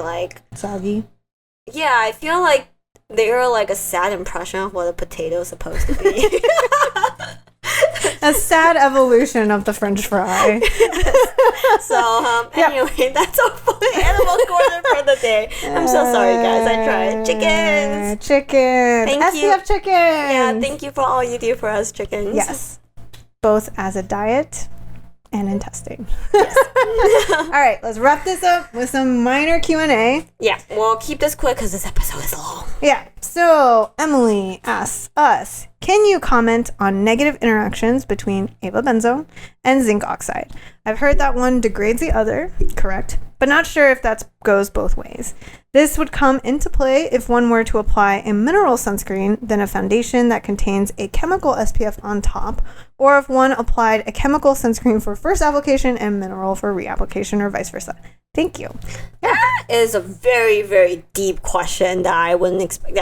soggy. Yeah, I feel like they're a sad impression of what a potato is supposed to be. A sad evolution of the French fry. So, anyway, that's all for the animal corner for the day. I'm so sorry, guys. I tried. Chickens. Chicken. Thank you. SPF chicken. Yeah, thank you for all you do for us, chickens. Yes. Both as a diet and in testing. Yes. All right, let's wrap this up with some minor Q&A. Yeah, we'll keep this quick because this episode is long. Yeah. So Emily asks us, can you comment on negative interactions between avobenzone and zinc oxide? I've heard that one degrades the other, correct, but not sure if that goes both ways. This would come into play if one were to apply a mineral sunscreen, then a foundation that contains a chemical SPF on top, or if one applied a chemical sunscreen for first application and mineral for reapplication, or vice versa. Thank you. Yeah. That is a very, very deep question that I wouldn't expect.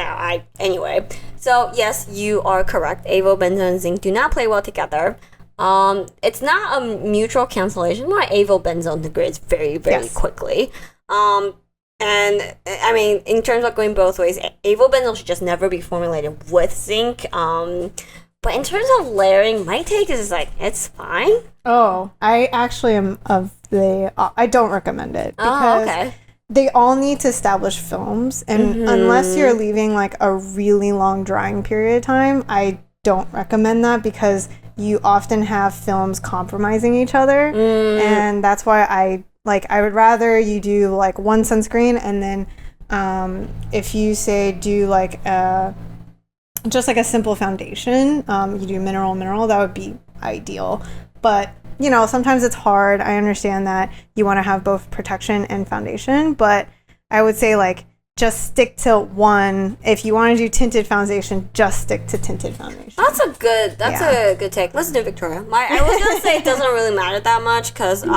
Anyway, so yes, you are correct. Avobenzone and zinc do not play well together. It's not a mutual cancellation. Where avobenzone degrades very, very quickly. And I mean, in terms of going both ways, avobenzone should just never be formulated with zinc. But in terms of layering, my take is it's fine. Oh, I actually am of the... I don't recommend it. Because they all need to establish films. And unless you're leaving a really long drying period of time, I don't recommend that because you often have films compromising each other. And that's why I would rather you do one sunscreen and then if you say do just a simple foundation, you do mineral, that would be ideal. But sometimes it's hard. I understand that you want to have both protection and foundation, but I would say just stick to one. If you want to do tinted foundation, just stick to tinted foundation. That's a good take. Listen to Victoria. I was gonna say it doesn't really matter that much because in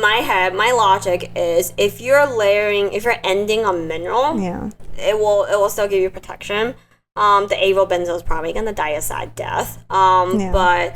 my head, my logic is if you're ending on mineral, it will still give you protection. The avobenzone is probably gonna die a sad death. But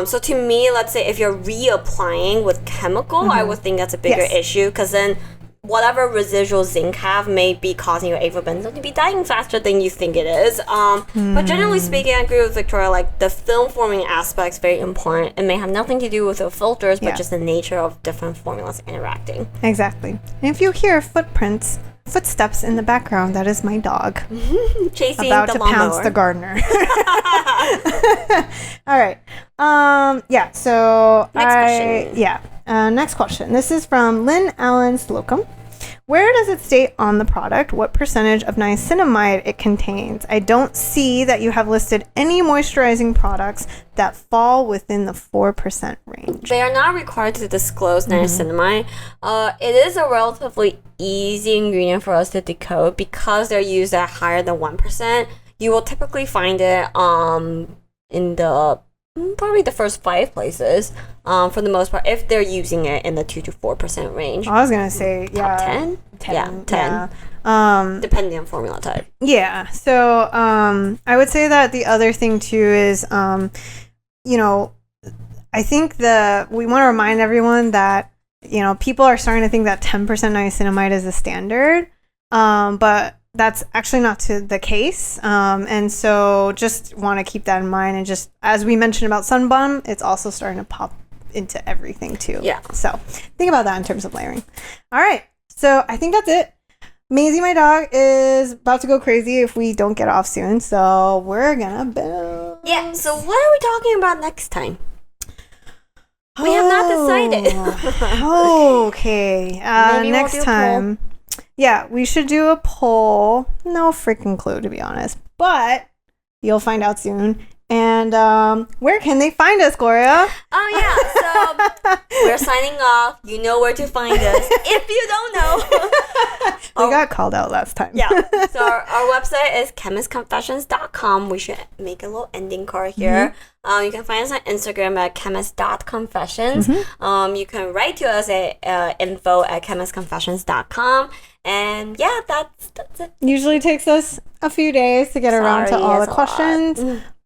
so to me, let's say if you're reapplying with chemical, I would think that's a bigger issue because then whatever residual zinc have may be causing your avobenzone to be dying faster than you think it is. But generally speaking, I agree with Victoria. The film forming aspect is very important. It may have nothing to do with the filters, but just the nature of different formulas interacting. Exactly. And if you hear footsteps in the background, that is my dog chasing about the to lawnmower. pounce the gardener. All right. So next question. Next question. This is from Lynn Allen Slocum. Where does it state on the product what percentage of niacinamide it contains? I don't see that you have listed any moisturizing products that fall within the 4% range. They are not required to disclose niacinamide. It is a relatively easy ingredient for us to decode because they're used at higher than 1%. You will typically find it in the probably the first 5 places, for the most part, if they're using it in the 2 to 4% range. I was gonna say, yeah, Top 10? 10. Yeah, 10. Yeah. Depending on formula type. Yeah. So I would say that the other thing too is, you know, I think we want to remind everyone that, you know, people are starting to think that 10% niacinamide is the standard, but that's actually not the case. And so just want to keep that in mind. And just as we mentioned about sunbum, it's also starting to pop into everything too. Yeah. So think about that in terms of layering. All right. So I think that's it. Maisie, my dog, is about to go crazy if we don't get off soon. So we're gonna bounce. Yeah. So what are we talking about next time? We have not decided. Okay. Maybe Next we'll do a time. Yeah, we should do a poll. No freaking clue, to be honest. But you'll find out soon. And where can they find us, Gloria? Oh, yeah. So we're signing off. You know where to find us if you don't know. We got called out last time. Yeah. So our website is chemistconfessions.com. We should make a little ending card here. You can find us on Instagram at chemist.confessions. You can write to us at info@chemistconfessions.com. And yeah, that's it. Usually takes us a few days to get around to all the questions.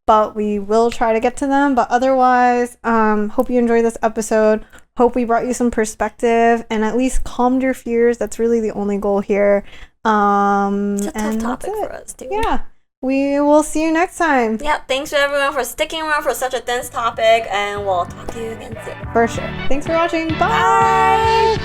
But we will try to get to them. But otherwise, hope you enjoyed this episode. Hope we brought you some perspective and at least calmed your fears. That's really the only goal here. It's a tough topic for us, too. Yeah. We will see you next time. Yeah, thanks to everyone for sticking around for such a dense topic. And we'll talk to you again soon. For sure. Thanks for watching. Bye.